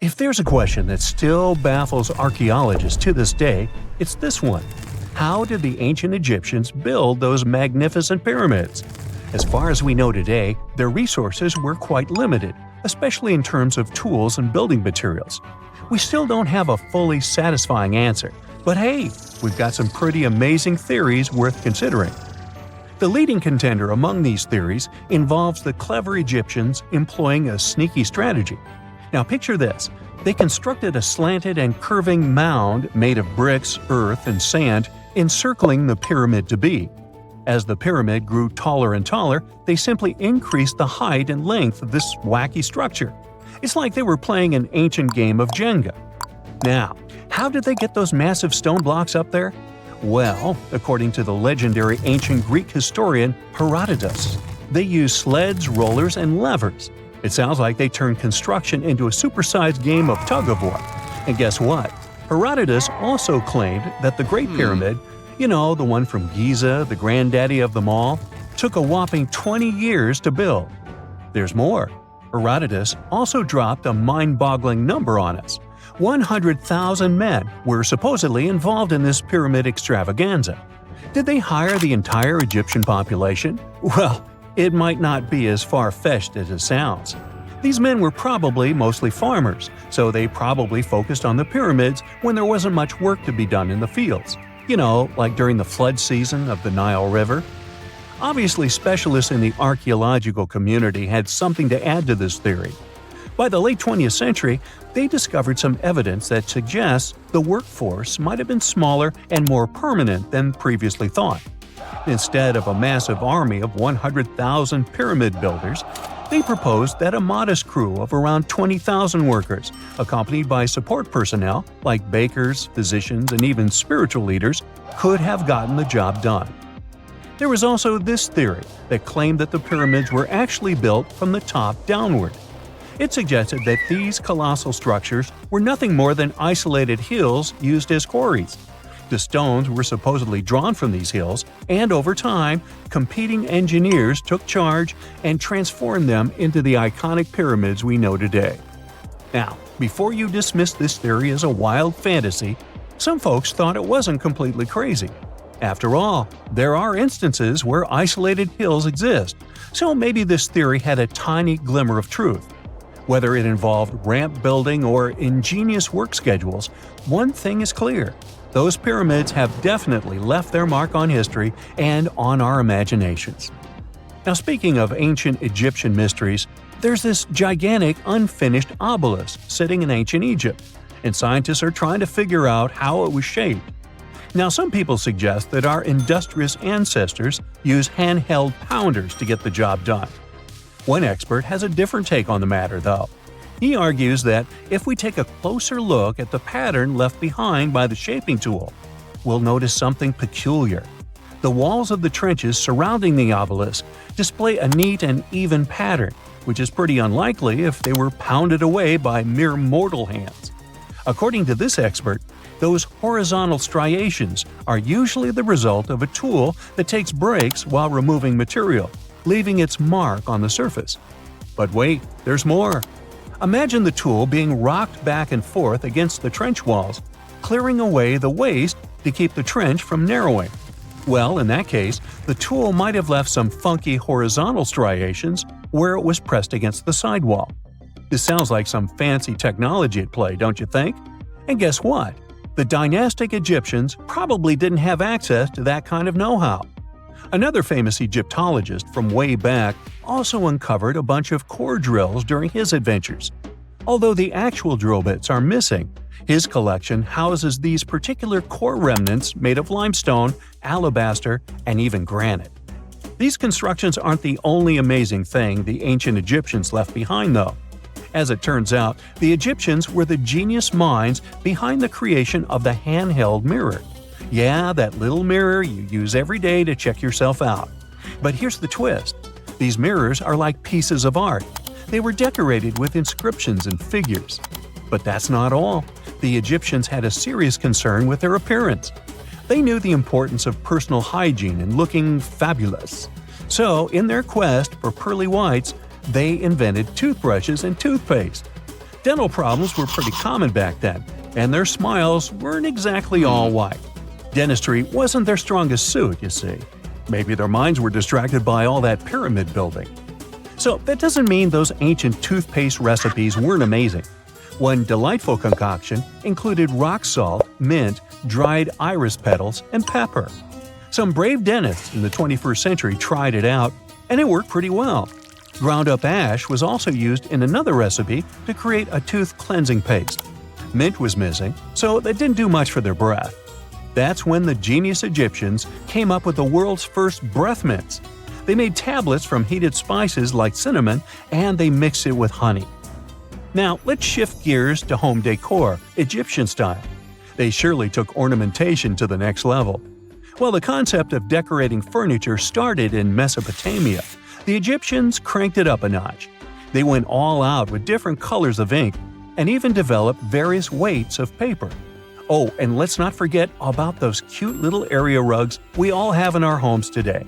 If there's a question that still baffles archaeologists to this day, it's this one. How did the ancient Egyptians build those magnificent pyramids? As far as we know today, their resources were quite limited, especially in terms of tools and building materials. We still don't have a fully satisfying answer, but hey, we've got some pretty amazing theories worth considering. The leading contender among these theories involves the clever Egyptians employing a sneaky strategy. Now picture this. They constructed a slanted and curving mound made of bricks, earth, and sand encircling the pyramid to be. As the pyramid grew taller and taller, they simply increased the height and length of this wacky structure. It's like they were playing an ancient game of Jenga. Now, how did they get those massive stone blocks up there? Well, according to the legendary ancient Greek historian Herodotus, they used sleds, rollers, and levers. It sounds like they turned construction into a supersized game of tug-of-war. And guess what? Herodotus also claimed that the Great Pyramid, the one from Giza, the granddaddy of them all, took a whopping 20 years to build. There's more. Herodotus also dropped a mind-boggling number on us. 100,000 men were supposedly involved in this pyramid extravaganza. Did they hire the entire Egyptian population? Well, it might not be as far-fetched as it sounds. These men were probably mostly farmers, so they probably focused on the pyramids when there wasn't much work to be done in the fields. Like during the flood season of the Nile River. Obviously, specialists in the archaeological community had something to add to this theory. By the late 20th century, they discovered some evidence that suggests the workforce might have been smaller and more permanent than previously thought. Instead of a massive army of 100,000 pyramid builders, they proposed that a modest crew of around 20,000 workers, accompanied by support personnel like bakers, physicians, and even spiritual leaders, could have gotten the job done. There was also this theory that claimed that the pyramids were actually built from the top downward. It suggested that these colossal structures were nothing more than isolated hills used as quarries. The stones were supposedly drawn from these hills, and over time, competing engineers took charge and transformed them into the iconic pyramids we know today. Now, before you dismiss this theory as a wild fantasy, some folks thought it wasn't completely crazy. After all, there are instances where isolated hills exist, so maybe this theory had a tiny glimmer of truth. Whether it involved ramp building or ingenious work schedules, one thing is clear. Those pyramids have definitely left their mark on history and on our imaginations. Now, speaking of ancient Egyptian mysteries, there's this gigantic unfinished obelisk sitting in ancient Egypt, and scientists are trying to figure out how it was shaped. Now, some people suggest that our industrious ancestors used handheld pounders to get the job done. One expert has a different take on the matter, though. He argues that if we take a closer look at the pattern left behind by the shaping tool, we'll notice something peculiar. The walls of the trenches surrounding the obelisk display a neat and even pattern, which is pretty unlikely if they were pounded away by mere mortal hands. According to this expert, those horizontal striations are usually the result of a tool that takes breaks while removing material, leaving its mark on the surface. But wait, there's more. Imagine the tool being rocked back and forth against the trench walls, clearing away the waste to keep the trench from narrowing. Well, in that case, the tool might have left some funky horizontal striations where it was pressed against the sidewall. This sounds like some fancy technology at play, don't you think? And guess what? The dynastic Egyptians probably didn't have access to that kind of know-how. Another famous Egyptologist from way back also uncovered a bunch of core drills during his adventures. Although the actual drill bits are missing, his collection houses these particular core remnants made of limestone, alabaster, and even granite. These constructions aren't the only amazing thing the ancient Egyptians left behind, though. As it turns out, the Egyptians were the genius minds behind the creation of the handheld mirror. Yeah, that little mirror you use every day to check yourself out. But here's the twist. These mirrors are like pieces of art. They were decorated with inscriptions and figures. But that's not all. The Egyptians had a serious concern with their appearance. They knew the importance of personal hygiene and looking fabulous. So, in their quest for pearly whites, they invented toothbrushes and toothpaste. Dental problems were pretty common back then, and their smiles weren't exactly all white. Dentistry wasn't their strongest suit, you see. Maybe their minds were distracted by all that pyramid building. So that doesn't mean those ancient toothpaste recipes weren't amazing. One delightful concoction included rock salt, mint, dried iris petals, and pepper. Some brave dentists in the 21st century tried it out, and it worked pretty well. Ground-up ash was also used in another recipe to create a tooth cleansing paste. Mint was missing, so that didn't do much for their breath. That's when the genius Egyptians came up with the world's first breath mints. They made tablets from heated spices like cinnamon, and they mixed it with honey. Now, let's shift gears to home decor, Egyptian style. They surely took ornamentation to the next level. While the concept of decorating furniture started in Mesopotamia, the Egyptians cranked it up a notch. They went all out with different colors of ink and even developed various weights of paper. Oh, and let's not forget about those cute little area rugs we all have in our homes today.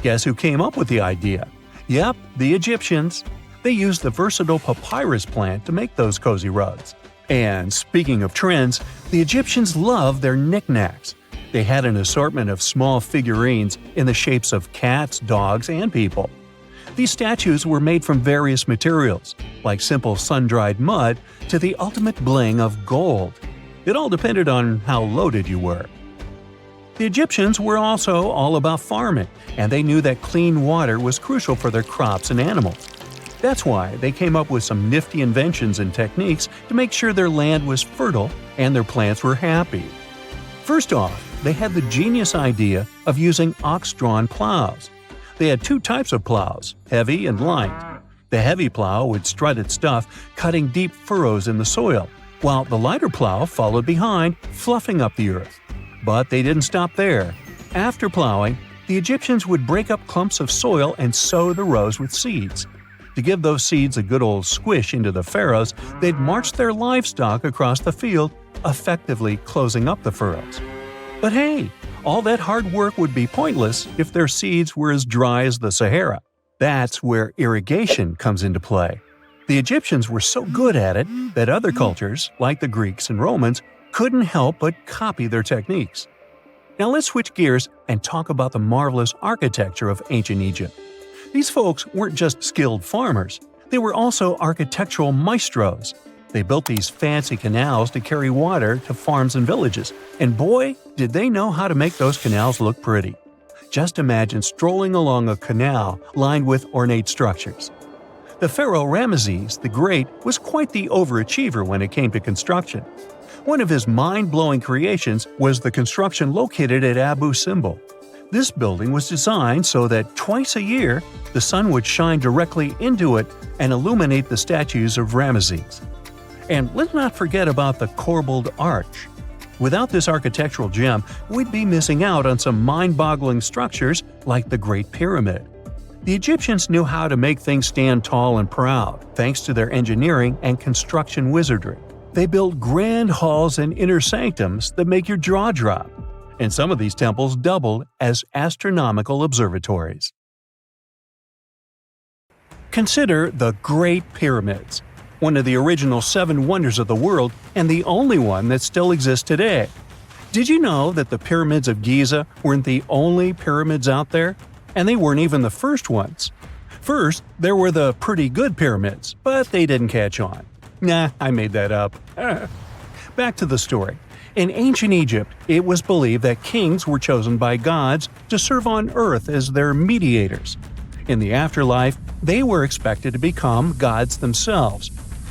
Guess who came up with the idea? Yep, the Egyptians. They used the versatile papyrus plant to make those cozy rugs. And speaking of trends, the Egyptians loved their knickknacks. They had an assortment of small figurines in the shapes of cats, dogs, and people. These statues were made from various materials, like simple sun-dried mud to the ultimate bling of gold. It all depended on how loaded you were. The Egyptians were also all about farming, and they knew that clean water was crucial for their crops and animals. That's why they came up with some nifty inventions and techniques to make sure their land was fertile and their plants were happy. First off, they had the genius idea of using ox-drawn plows. They had two types of plows, heavy and light. The heavy plow would strut its stuff, cutting deep furrows in the soil, while the lighter plow followed behind, fluffing up the earth. But they didn't stop there. After plowing, the Egyptians would break up clumps of soil and sow the rows with seeds. To give those seeds a good old squish into the furrows, they'd march their livestock across the field, effectively closing up the furrows. But hey, all that hard work would be pointless if their seeds were as dry as the Sahara. That's where irrigation comes into play. The Egyptians were so good at it that other cultures, like the Greeks and Romans, couldn't help but copy their techniques. Now let's switch gears and talk about the marvelous architecture of ancient Egypt. These folks weren't just skilled farmers, they were also architectural maestros. They built these fancy canals to carry water to farms and villages, and boy, did they know how to make those canals look pretty. Just imagine strolling along a canal lined with ornate structures. The pharaoh Ramesses the Great was quite the overachiever when it came to construction. One of his mind-blowing creations was the construction located at Abu Simbel. This building was designed so that twice a year, the sun would shine directly into it and illuminate the statues of Ramesses. And let's not forget about the corbelled arch. Without this architectural gem, we'd be missing out on some mind-boggling structures like the Great Pyramid. The Egyptians knew how to make things stand tall and proud, thanks to their engineering and construction wizardry. They built grand halls and inner sanctums that make your jaw drop, and some of these temples doubled as astronomical observatories. Consider the Great Pyramids, one of the original 7 wonders of the world and the only one that still exists today. Did you know that the pyramids of Giza weren't the only pyramids out there? And they weren't even the first ones. First, there were the pretty good pyramids, but they didn't catch on. Nah, I made that up. Back to the story. In ancient Egypt, it was believed that kings were chosen by gods to serve on earth as their mediators. In the afterlife, they were expected to become gods themselves.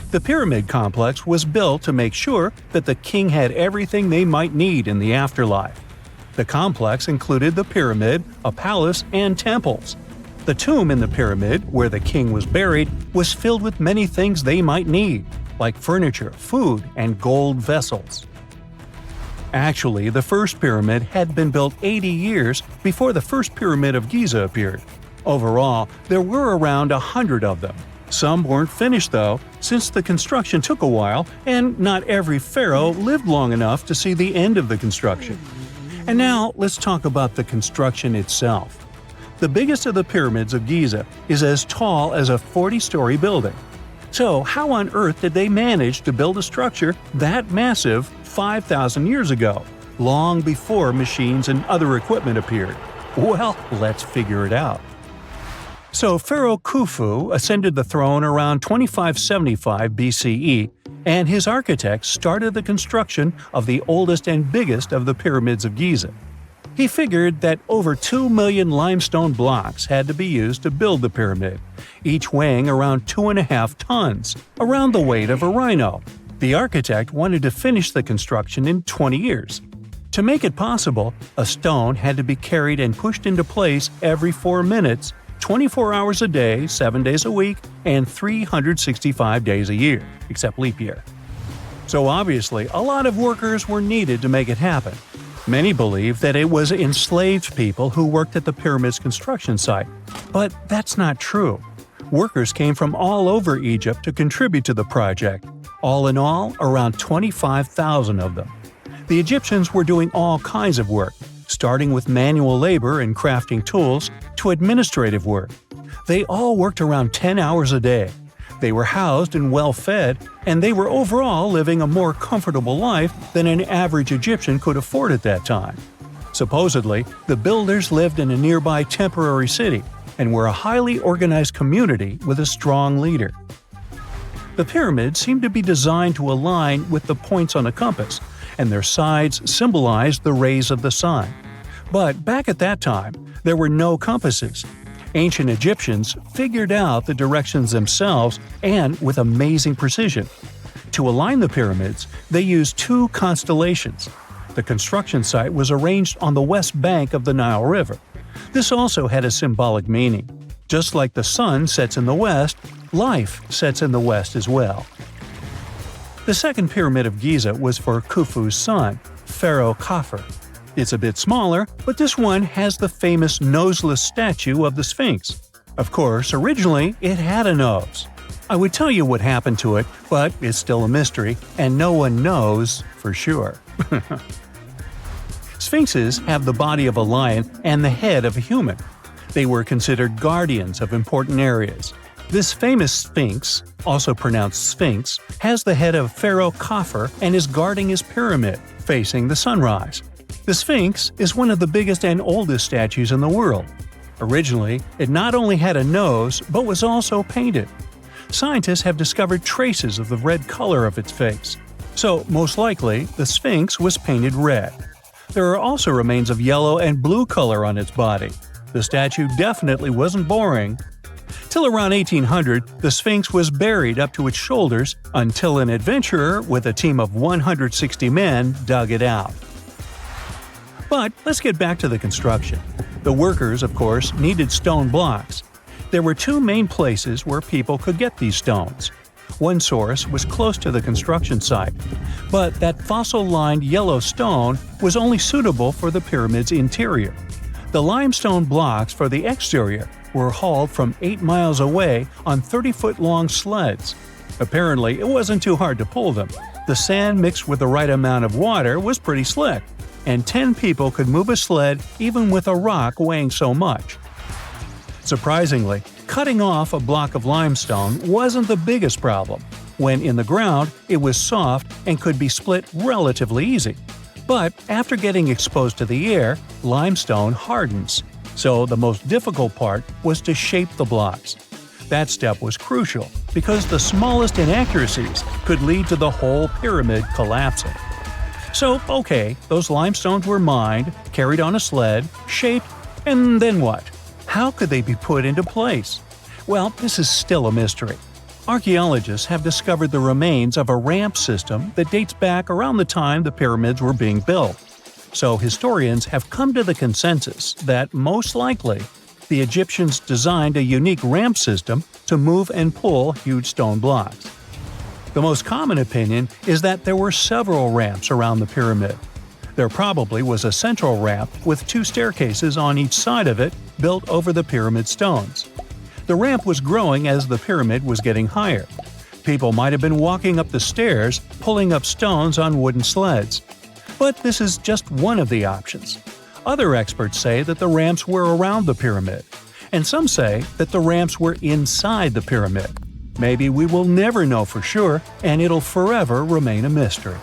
The pyramid complex was built to make sure that the king had everything they might need in the afterlife. The complex included the pyramid, a palace, and temples. The tomb in the pyramid, where the king was buried, was filled with many things they might need, like furniture, food, and gold vessels. Actually, the first pyramid had been built 80 years before the first pyramid of Giza appeared. Overall, there were around 100 of them. Some weren't finished though, since the construction took a while and not every pharaoh lived long enough to see the end of the construction. And now let's talk about the construction itself. The biggest of the pyramids of Giza is as tall as a 40-story building. So how on earth did they manage to build a structure that massive 5,000 years ago, long before machines and other equipment appeared? Well, let's figure it out. So Pharaoh Khufu ascended the throne around 2575 BCE, and his architects started the construction of the oldest and biggest of the pyramids of Giza. He figured that over 2 million limestone blocks had to be used to build the pyramid, each weighing around 2.5 tons, around the weight of a rhino. The architect wanted to finish the construction in 20 years. To make it possible, a stone had to be carried and pushed into place every 4 minutes, 24 hours a day, 7 days a week, and 365 days a year, except leap year. So obviously, a lot of workers were needed to make it happen. Many believe that it was enslaved people who worked at the pyramid's construction site, but that's not true. Workers came from all over Egypt to contribute to the project. All in all, around 25,000 of them. The Egyptians were doing all kinds of work, starting with manual labor and crafting tools to administrative work. They all worked around 10 hours a day. They were housed and well fed, and they were overall living a more comfortable life than an average Egyptian could afford at that time. Supposedly, the builders lived in a nearby temporary city and were a highly organized community with a strong leader. The pyramids seemed to be designed to align with the points on a compass, and their sides symbolized the rays of the sun. But back at that time, there were no compasses. Ancient Egyptians figured out the directions themselves and with amazing precision. To align the pyramids, they used 2 constellations. The construction site was arranged on the west bank of the Nile River. This also had a symbolic meaning. Just like the sun sets in the west, life sets in the west as well. The second pyramid of Giza was for Khufu's son, Pharaoh Khafre. It's a bit smaller, but this one has the famous noseless statue of the Sphinx. Of course, originally it had a nose. I would tell you what happened to it, but it's still a mystery, and no one knows for sure. Sphinxes have the body of a lion and the head of a human. They were considered guardians of important areas. This famous Sphinx, also pronounced Sphinx, has the head of Pharaoh Khafre and is guarding his pyramid, facing the sunrise. The Sphinx is one of the biggest and oldest statues in the world. Originally, it not only had a nose, but was also painted. Scientists have discovered traces of the red color of its face. So, most likely, the Sphinx was painted red. There are also remains of yellow and blue color on its body. The statue definitely wasn't boring. Till around 1800, the Sphinx was buried up to its shoulders until an adventurer with a team of 160 men dug it out. But let's get back to the construction. The workers, of course, needed stone blocks. There were 2 main places where people could get these stones. One source was close to the construction site, but that fossil-lined yellow stone was only suitable for the pyramid's interior. The limestone blocks for the exterior were hauled from 8 miles away on 30-foot-long sleds. Apparently, it wasn't too hard to pull them. The sand mixed with the right amount of water was pretty slick, and 10 people could move a sled even with a rock weighing so much. Surprisingly, cutting off a block of limestone wasn't the biggest problem. When in the ground, it was soft and could be split relatively easy. But after getting exposed to the air, limestone hardens. So the most difficult part was to shape the blocks. That step was crucial because the smallest inaccuracies could lead to the whole pyramid collapsing. So, okay, those limestones were mined, carried on a sled, shaped, and then what? How could they be put into place? Well, this is still a mystery. Archaeologists have discovered the remains of a ramp system that dates back around the time the pyramids were being built. So historians have come to the consensus that, most likely, the Egyptians designed a unique ramp system to move and pull huge stone blocks. The most common opinion is that there were several ramps around the pyramid. There probably was a central ramp with 2 staircases on each side of it built over the pyramid stones. The ramp was growing as the pyramid was getting higher. People might have been walking up the stairs, pulling up stones on wooden sleds. But this is just one of the options. Other experts say that the ramps were around the pyramid, and some say that the ramps were inside the pyramid. Maybe we will never know for sure, and it'll forever remain a mystery.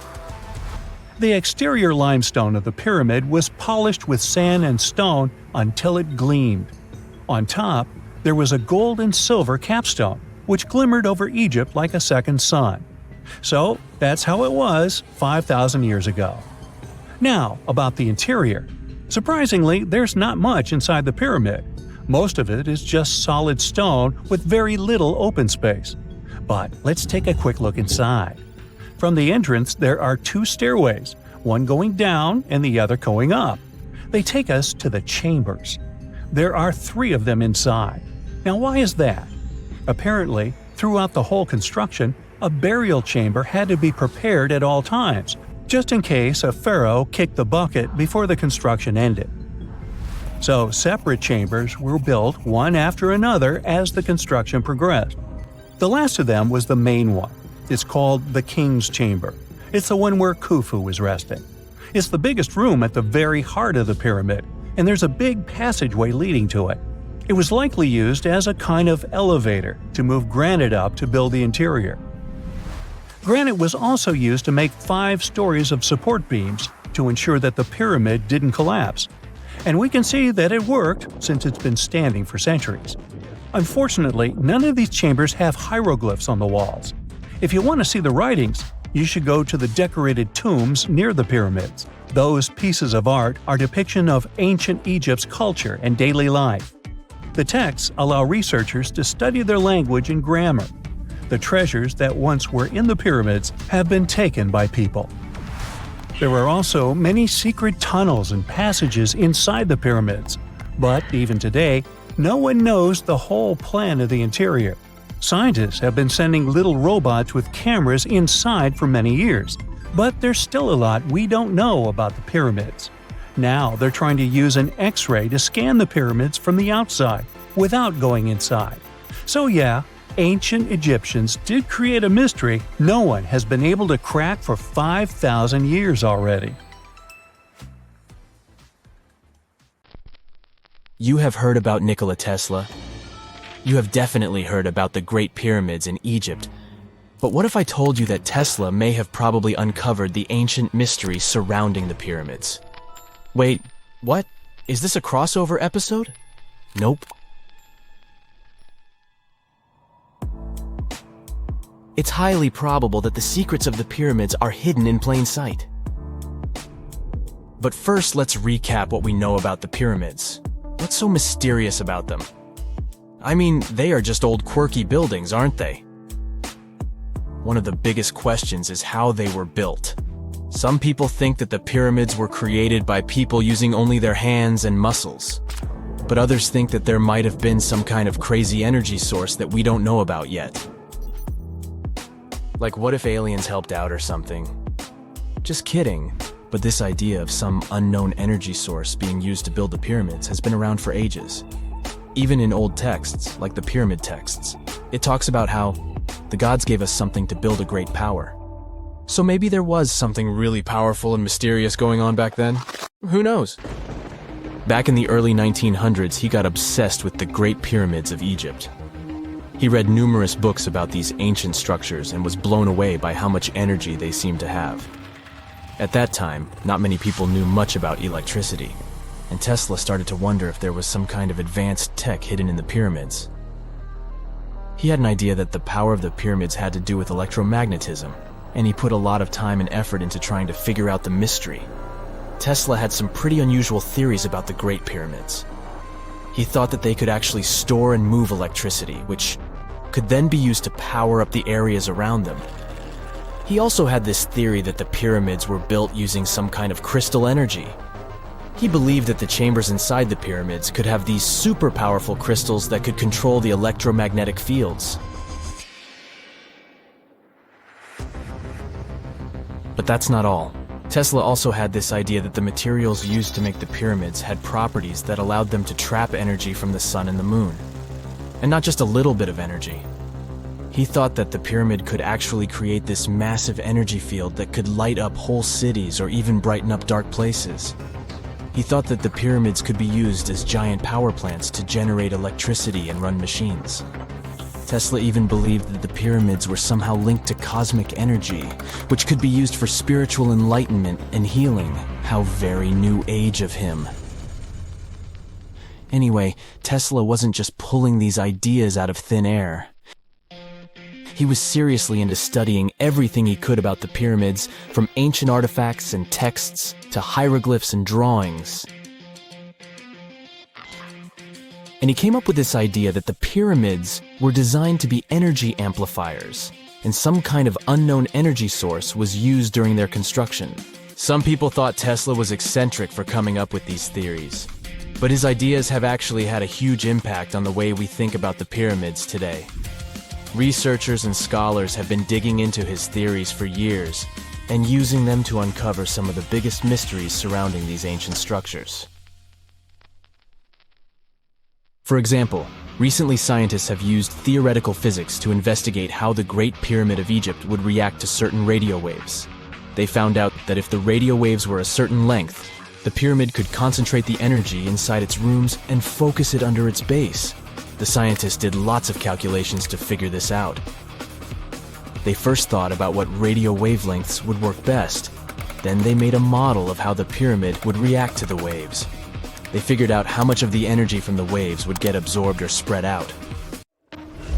The exterior limestone of the pyramid was polished with sand and stone until it gleamed. On top, there was a gold and silver capstone, which glimmered over Egypt like a second sun. So that's how it was 5,000 years ago. Now, about the interior. Surprisingly, there's not much inside the pyramid. Most of it is just solid stone with very little open space. But let's take a quick look inside. From the entrance, there are two stairways, one going down and the other going up. They take us to the chambers. There are 3 of them inside. Now, why is that? Apparently, throughout the whole construction, a burial chamber had to be prepared at all times, just in case a pharaoh kicked the bucket before the construction ended. So separate chambers were built one after another as the construction progressed. The last of them was the main one. It's called the King's Chamber. It's the one where Khufu is resting. It's the biggest room at the very heart of the pyramid, and there's a big passageway leading to it. It was likely used as a kind of elevator to move granite up to build the interior. Granite was also used to make 5 stories of support beams to ensure that the pyramid didn't collapse. And we can see that it worked since it's been standing for centuries. Unfortunately, none of these chambers have hieroglyphs on the walls. If you want to see the writings, you should go to the decorated tombs near the pyramids. Those pieces of art are depiction of ancient Egypt's culture and daily life. The texts allow researchers to study their language and grammar. The treasures that once were in the pyramids have been taken by people. There are also many secret tunnels and passages inside the pyramids, but even today, no one knows the whole plan of the interior. Scientists have been sending little robots with cameras inside for many years, but there's still a lot we don't know about the pyramids. Now they're trying to use an X-ray to scan the pyramids from the outside without going inside. So yeah, ancient Egyptians did create a mystery no one has been able to crack for 5,000 years already. You have heard about Nikola Tesla. You have definitely heard about the Great Pyramids in Egypt. But what if I told you that Tesla may have probably uncovered the ancient mystery surrounding the pyramids? Wait, what? Is this a crossover episode? Nope. It's highly probable that the secrets of the pyramids are hidden in plain sight. But first, let's recap what we know about the pyramids. What's so mysterious about them? I mean, they are just old quirky buildings, aren't they? One of the biggest questions is how they were built. Some people think that the pyramids were created by people using only their hands and muscles. But others think that there might have been some kind of crazy energy source that we don't know about yet. Like, what if aliens helped out or something? Just kidding, but this idea of some unknown energy source being used to build the pyramids has been around for ages. Even in old texts, like the pyramid texts, it talks about how the gods gave us something to build a great power. So maybe there was something really powerful and mysterious going on back then? Who knows? Back in the early 1900s, he got obsessed with the Great Pyramids of Egypt. He read numerous books about these ancient structures and was blown away by how much energy they seemed to have. At that time, not many people knew much about electricity, and Tesla started to wonder if there was some kind of advanced tech hidden in the pyramids. He had an idea that the power of the pyramids had to do with electromagnetism, and he put a lot of time and effort into trying to figure out the mystery. Tesla had some pretty unusual theories about the Great Pyramids. He thought that they could actually store and move electricity, which could then be used to power up the areas around them. He also had this theory that the pyramids were built using some kind of crystal energy. He believed that the chambers inside the pyramids could have these super powerful crystals that could control the electromagnetic fields. But that's not all. Tesla also had this idea that the materials used to make the pyramids had properties that allowed them to trap energy from the sun and the moon. And not just a little bit of energy. He thought that the pyramid could actually create this massive energy field that could light up whole cities or even brighten up dark places. He thought that the pyramids could be used as giant power plants to generate electricity and run machines. Tesla even believed that the pyramids were somehow linked to cosmic energy, which could be used for spiritual enlightenment and healing. How very new age of him. Anyway, Tesla wasn't just pulling these ideas out of thin air. He was seriously into studying everything he could about the pyramids, from ancient artifacts and texts to hieroglyphs and drawings. And he came up with this idea that the pyramids were designed to be energy amplifiers, and some kind of unknown energy source was used during their construction. Some people thought Tesla was eccentric for coming up with these theories, but his ideas have actually had a huge impact on the way we think about the pyramids today. Researchers and scholars have been digging into his theories for years and using them to uncover some of the biggest mysteries surrounding these ancient structures. For example, recently scientists have used theoretical physics to investigate how the Great Pyramid of Egypt would react to certain radio waves. They found out that if the radio waves were a certain length, the pyramid could concentrate the energy inside its rooms and focus it under its base. The scientists did lots of calculations to figure this out. They first thought about what radio wavelengths would work best. Then they made a model of how the pyramid would react to the waves. They figured out how much of the energy from the waves would get absorbed or spread out.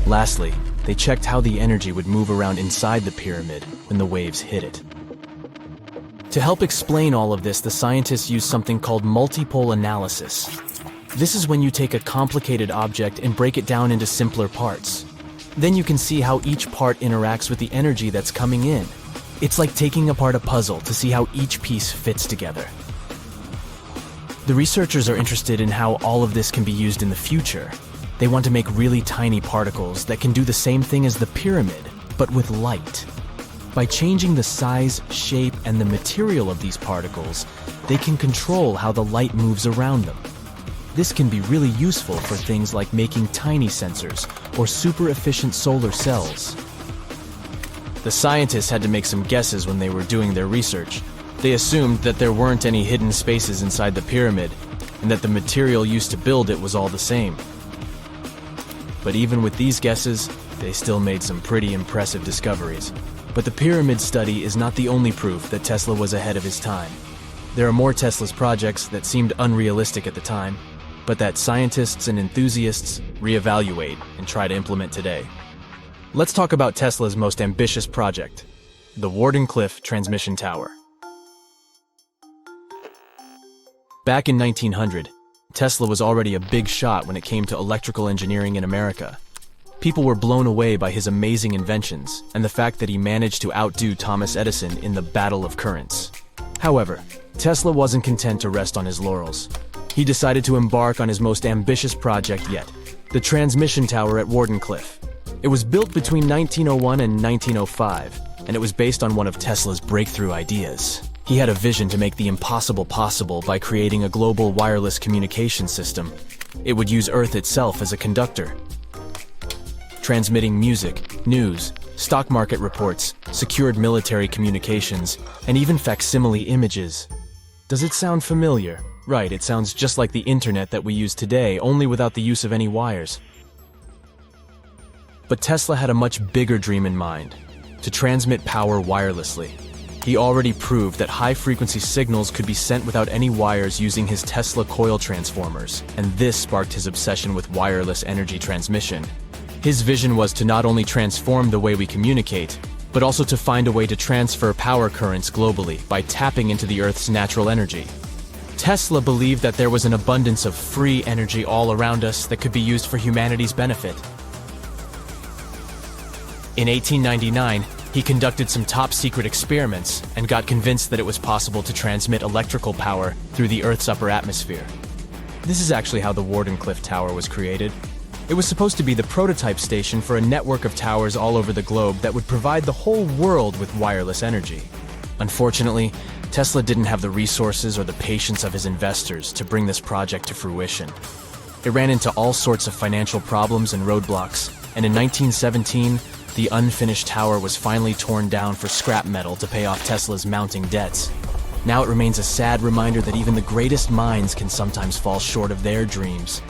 Lastly, they checked how the energy would move around inside the pyramid when the waves hit it. To help explain all of this, the scientists used something called multipole analysis. This is when you take a complicated object and break it down into simpler parts. Then you can see how each part interacts with the energy that's coming in. It's like taking apart a puzzle to see how each piece fits together. The researchers are interested in how all of this can be used in the future. They want to make really tiny particles that can do the same thing as the pyramid, but with light. By changing the size, shape, and the material of these particles, they can control how the light moves around them. This can be really useful for things like making tiny sensors or super efficient solar cells. The scientists had to make some guesses when they were doing their research. They assumed that there weren't any hidden spaces inside the pyramid, and that the material used to build it was all the same. But even with these guesses, they still made some pretty impressive discoveries. But the pyramid study is not the only proof that Tesla was ahead of his time. There are more Tesla's projects that seemed unrealistic at the time, but that scientists and enthusiasts reevaluate and try to implement today. Let's talk about Tesla's most ambitious project, the Wardenclyffe Transmission Tower. Back in 1900, Tesla was already a big shot when it came to electrical engineering in America. People were blown away by his amazing inventions and the fact that he managed to outdo Thomas Edison in the battle of currents. However, Tesla wasn't content to rest on his laurels. He decided to embark on his most ambitious project yet, the transmission tower at Wardenclyffe. It was built between 1901 and 1905, and it was based on one of Tesla's breakthrough ideas. He had a vision to make the impossible possible by creating a global wireless communication system. It would use Earth itself as a conductor, transmitting music, news, stock market reports, secured military communications, and even facsimile images. Does it sound familiar? Right, it sounds just like the internet that we use today, only without the use of any wires. But Tesla had a much bigger dream in mind: to transmit power wirelessly. He already proved that high-frequency signals could be sent without any wires using his Tesla coil transformers, and this sparked his obsession with wireless energy transmission. His vision was to not only transform the way we communicate, but also to find a way to transfer power currents globally by tapping into the Earth's natural energy. Tesla believed that there was an abundance of free energy all around us that could be used for humanity's benefit. In 1899, he conducted some top-secret experiments and got convinced that it was possible to transmit electrical power through the Earth's upper atmosphere. This is actually how the Wardenclyffe Tower was created. It was supposed to be the prototype station for a network of towers all over the globe that would provide the whole world with wireless energy. Unfortunately, Tesla didn't have the resources or the patience of his investors to bring this project to fruition. It ran into all sorts of financial problems and roadblocks, and in 1917, the unfinished tower was finally torn down for scrap metal to pay off Tesla's mounting debts. Now it remains a sad reminder that even the greatest minds can sometimes fall short of their dreams.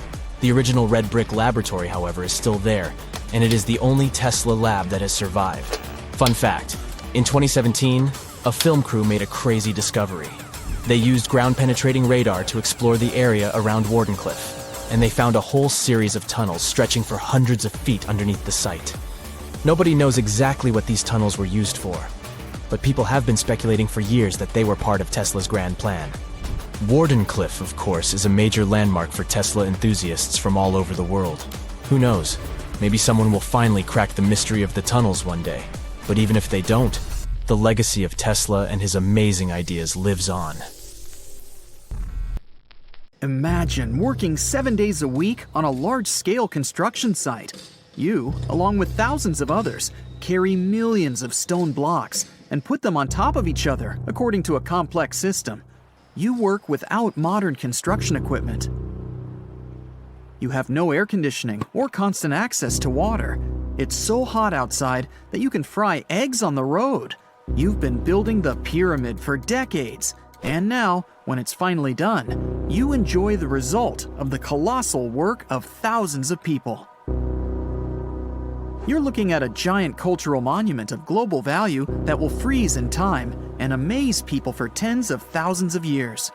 The original red brick laboratory, however, is still there, and it is the only Tesla lab that has survived. Fun fact, in 2017, a film crew made a crazy discovery. They used ground-penetrating radar to explore the area around Wardenclyffe, and they found a whole series of tunnels stretching for hundreds of feet underneath the site. Nobody knows exactly what these tunnels were used for, but people have been speculating for years that they were part of Tesla's grand plan. Wardenclyffe, of course, is a major landmark for Tesla enthusiasts from all over the world. Who knows? Maybe someone will finally crack the mystery of the tunnels one day. But even if they don't, the legacy of Tesla and his amazing ideas lives on. Imagine working 7 days a week on a large-scale construction site. You, along with thousands of others, carry millions of stone blocks and put them on top of each other according to a complex system. You work without modern construction equipment. You have no air conditioning or constant access to water. It's so hot outside that you can fry eggs on the road. You've been building the pyramid for decades, and now, when it's finally done, you enjoy the result of the colossal work of thousands of people. You're looking at a giant cultural monument of global value that will freeze in time and amaze people for tens of thousands of years.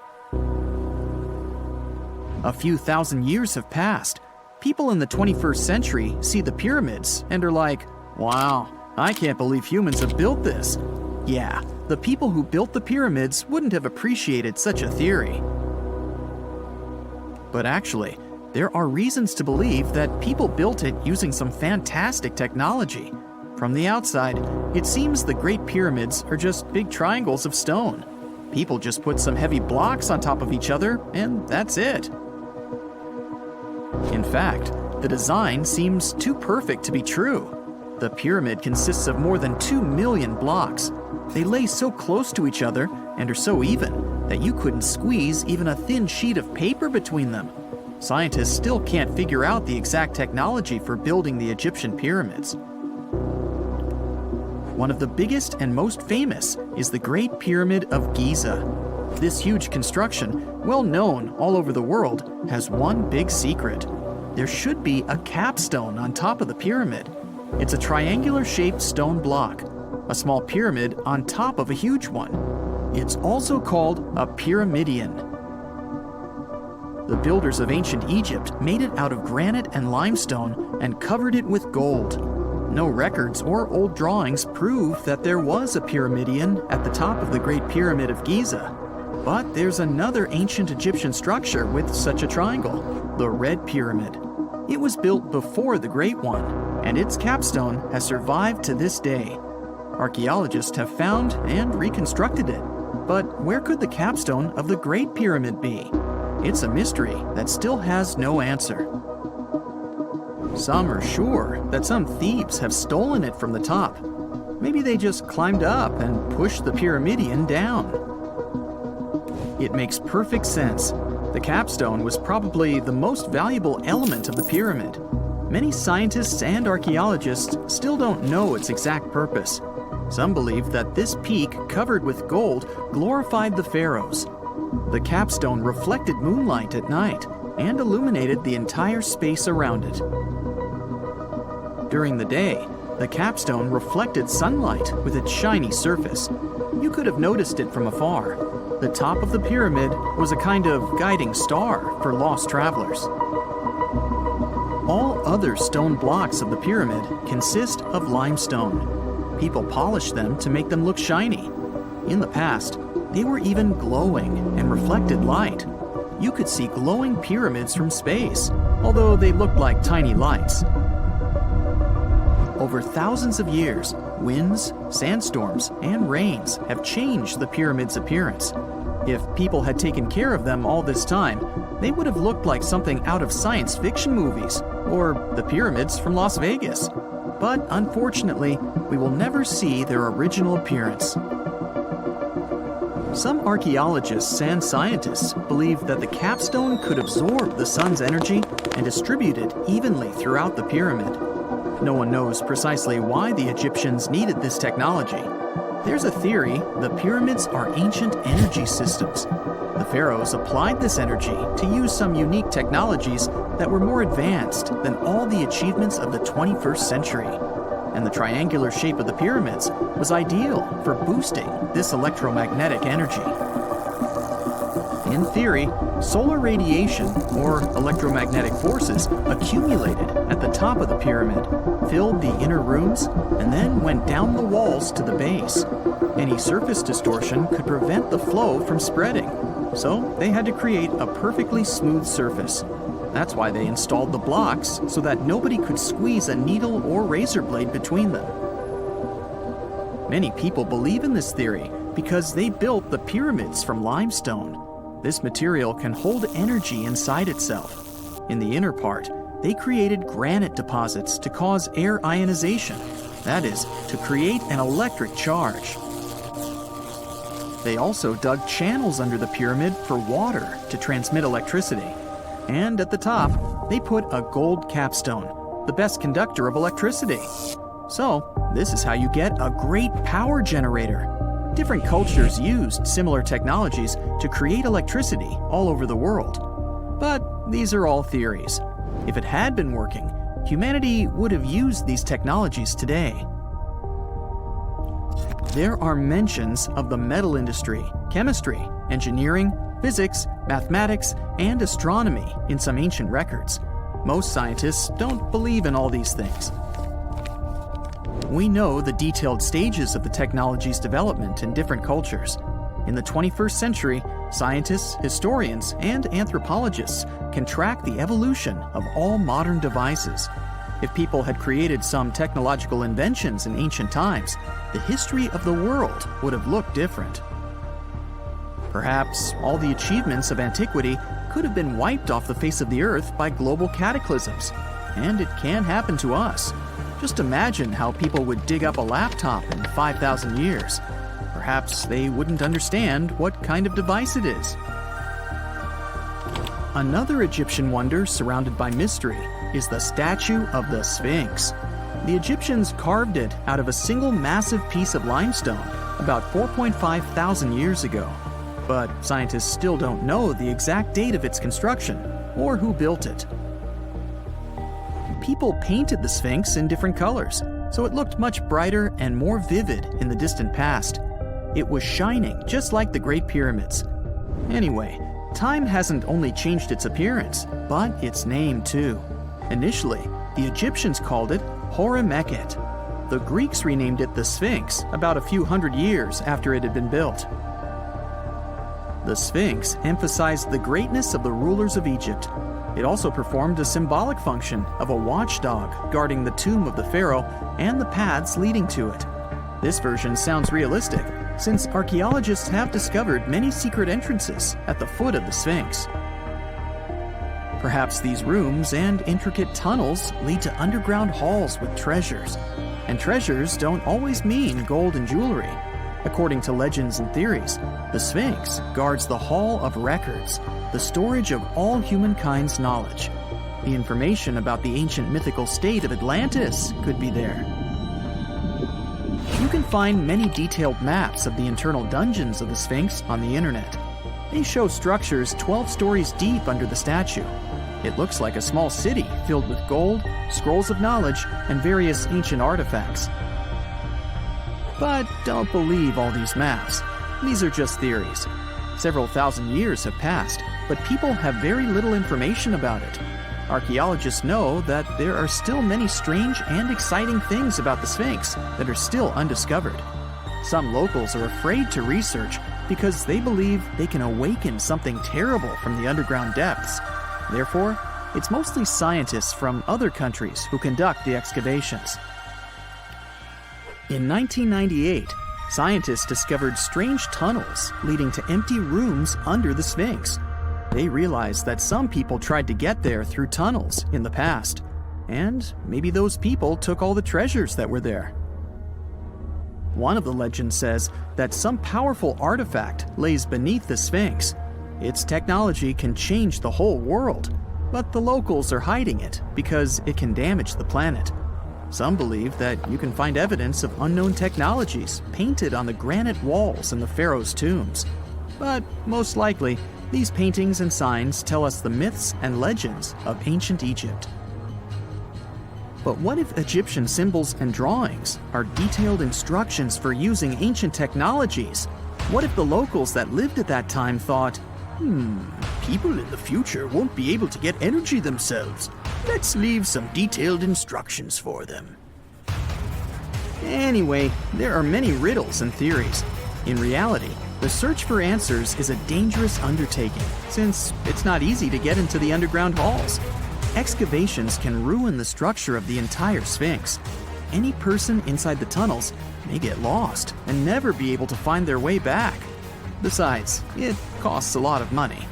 A few thousand years have passed. People in the 21st century see the pyramids and are like, wow, I can't believe humans have built this. Yeah, the people who built the pyramids wouldn't have appreciated such a theory. But actually, there are reasons to believe that people built it using some fantastic technology. From the outside, it seems the Great Pyramids are just big triangles of stone. People just put some heavy blocks on top of each other, and that's it. In fact, the design seems too perfect to be true. The pyramid consists of more than 2 million blocks. They lay so close to each other and are so even that you couldn't squeeze even a thin sheet of paper between them. Scientists still can't figure out the exact technology for building the Egyptian pyramids. One of the biggest and most famous is the Great Pyramid of Giza. This huge construction, well known all over the world, has one big secret. There should be a capstone on top of the pyramid. It's a triangular-shaped stone block, a small pyramid on top of a huge one. It's also called a pyramidion. The builders of ancient Egypt made it out of granite and limestone and covered it with gold. No records or old drawings prove that there was a pyramidion at the top of the Great Pyramid of Giza. But there's another ancient Egyptian structure with such a triangle, the Red Pyramid. It was built before the Great One, and its capstone has survived to this day. Archaeologists have found and reconstructed it. But where could the capstone of the Great Pyramid be? It's a mystery that still has no answer. Some are sure that some thieves have stolen it from the top. Maybe they just climbed up and pushed the pyramidion down. It makes perfect sense. The capstone was probably the most valuable element of the pyramid. Many scientists and archaeologists still don't know its exact purpose. Some believe that this peak covered with gold glorified the pharaohs. The capstone reflected moonlight at night and illuminated the entire space around it. During the day, the capstone reflected sunlight with its shiny surface. You could have noticed it from afar. The top of the pyramid was a kind of guiding star for lost travelers. All other stone blocks of the pyramid consist of limestone. People polished them to make them look shiny. In the past, they were even glowing and reflected light. You could see glowing pyramids from space, although they looked like tiny lights. Over thousands of years, winds, sandstorms, and rains have changed the pyramid's appearance. If people had taken care of them all this time, they would have looked like something out of science fiction movies, or the pyramids from Las Vegas. But unfortunately, we will never see their original appearance. Some archaeologists and scientists believe that the capstone could absorb the sun's energy and distribute it evenly throughout the pyramid. No one knows precisely why the Egyptians needed this technology. There's a theory the pyramids are ancient energy systems. The pharaohs applied this energy to use some unique technologies that were more advanced than all the achievements of the 21st century. And the triangular shape of the pyramids was ideal for boosting this electromagnetic energy. In theory, solar radiation, or electromagnetic forces, accumulated at the top of the pyramid, filled the inner rooms, and then went down the walls to the base. Any surface distortion could prevent the flow from spreading, so they had to create a perfectly smooth surface. That's why they installed the blocks so that nobody could squeeze a needle or razor blade between them. Many people believe in this theory because they built the pyramids from limestone. This material can hold energy inside itself. In the inner part, they created granite deposits to cause air ionization, that is, to create an electric charge. They also dug channels under the pyramid for water to transmit electricity. And at the top, they put a gold capstone, the best conductor of electricity. So, this is how you get a great power generator. Different cultures used similar technologies to create electricity all over the world. But these are all theories. If it had been working, humanity would have used these technologies today. There are mentions of the metal industry, chemistry, engineering, physics, mathematics, and astronomy in some ancient records. Most scientists don't believe in all these things. We know the detailed stages of the technology's development in different cultures. In the 21st century, scientists, historians, and anthropologists can track the evolution of all modern devices. If people had created some technological inventions in ancient times, the history of the world would have looked different. Perhaps all the achievements of antiquity could have been wiped off the face of the earth by global cataclysms. And it can happen to us. Just imagine how people would dig up a laptop in 5,000 years. Perhaps they wouldn't understand what kind of device it is. Another Egyptian wonder surrounded by mystery is the statue of the Sphinx. The Egyptians carved it out of a single massive piece of limestone about 4.5 thousand years ago. But scientists still don't know the exact date of its construction or who built it. People painted the Sphinx in different colors, so it looked much brighter and more vivid in the distant past. It was shining just like the Great Pyramids. Anyway, time hasn't only changed its appearance, but its name too. Initially, the Egyptians called it Hora-Mekhet. The Greeks renamed it the Sphinx about a few hundred years after it had been built. The Sphinx emphasized the greatness of the rulers of Egypt. It also performed a symbolic function of a watchdog guarding the tomb of the pharaoh and the paths leading to it. This version sounds realistic, since archaeologists have discovered many secret entrances at the foot of the Sphinx. Perhaps these rooms and intricate tunnels lead to underground halls with treasures. And treasures don't always mean gold and jewelry. According to legends and theories, the Sphinx guards the Hall of Records, the storage of all humankind's knowledge. The information about the ancient mythical state of Atlantis could be there. You can find many detailed maps of the internal dungeons of the Sphinx on the internet. They show structures 12 stories deep under the statue. It looks like a small city filled with gold, scrolls of knowledge, and various ancient artifacts. But don't believe all these maps. These are just theories. Several thousand years have passed, but people have very little information about it. Archaeologists know that there are still many strange and exciting things about the Sphinx that are still undiscovered. Some locals are afraid to research because they believe they can awaken something terrible from the underground depths. Therefore, it's mostly scientists from other countries who conduct the excavations. In 1998, scientists discovered strange tunnels leading to empty rooms under the Sphinx. They realized that some people tried to get there through tunnels in the past, and maybe those people took all the treasures that were there. One of the legends says that some powerful artifact lays beneath the Sphinx. Its technology can change the whole world, but the locals are hiding it because it can damage the planet. Some believe that you can find evidence of unknown technologies painted on the granite walls in the pharaohs' tombs. But most likely, these paintings and signs tell us the myths and legends of ancient Egypt. But what if Egyptian symbols and drawings are detailed instructions for using ancient technologies? What if the locals that lived at that time thought, people in the future won't be able to get energy themselves. Let's leave some detailed instructions for them. Anyway, there are many riddles and theories. In reality, the search for answers is a dangerous undertaking, since it's not easy to get into the underground halls. Excavations can ruin the structure of the entire Sphinx. Any person inside the tunnels may get lost and never be able to find their way back. Besides, it costs a lot of money.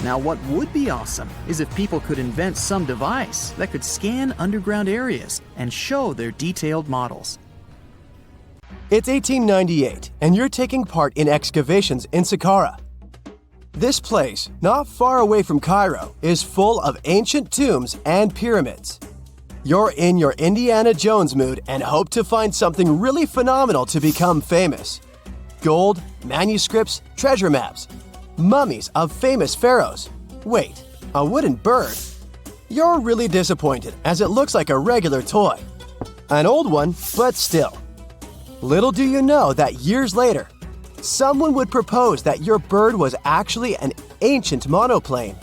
Now, what would be awesome is if people could invent some device that could scan underground areas and show their detailed models. It's 1898, and you're taking part in excavations in Saqqara. This place, not far away from Cairo, is full of ancient tombs and pyramids. You're in your Indiana Jones mood and hope to find something really phenomenal to become famous. Gold, manuscripts, treasure maps, mummies of famous pharaohs. Wait, a wooden bird? You're really disappointed as it looks like a regular toy. An old one, but still. Little do you know that years later, someone would propose that your bird was actually an ancient monoplane.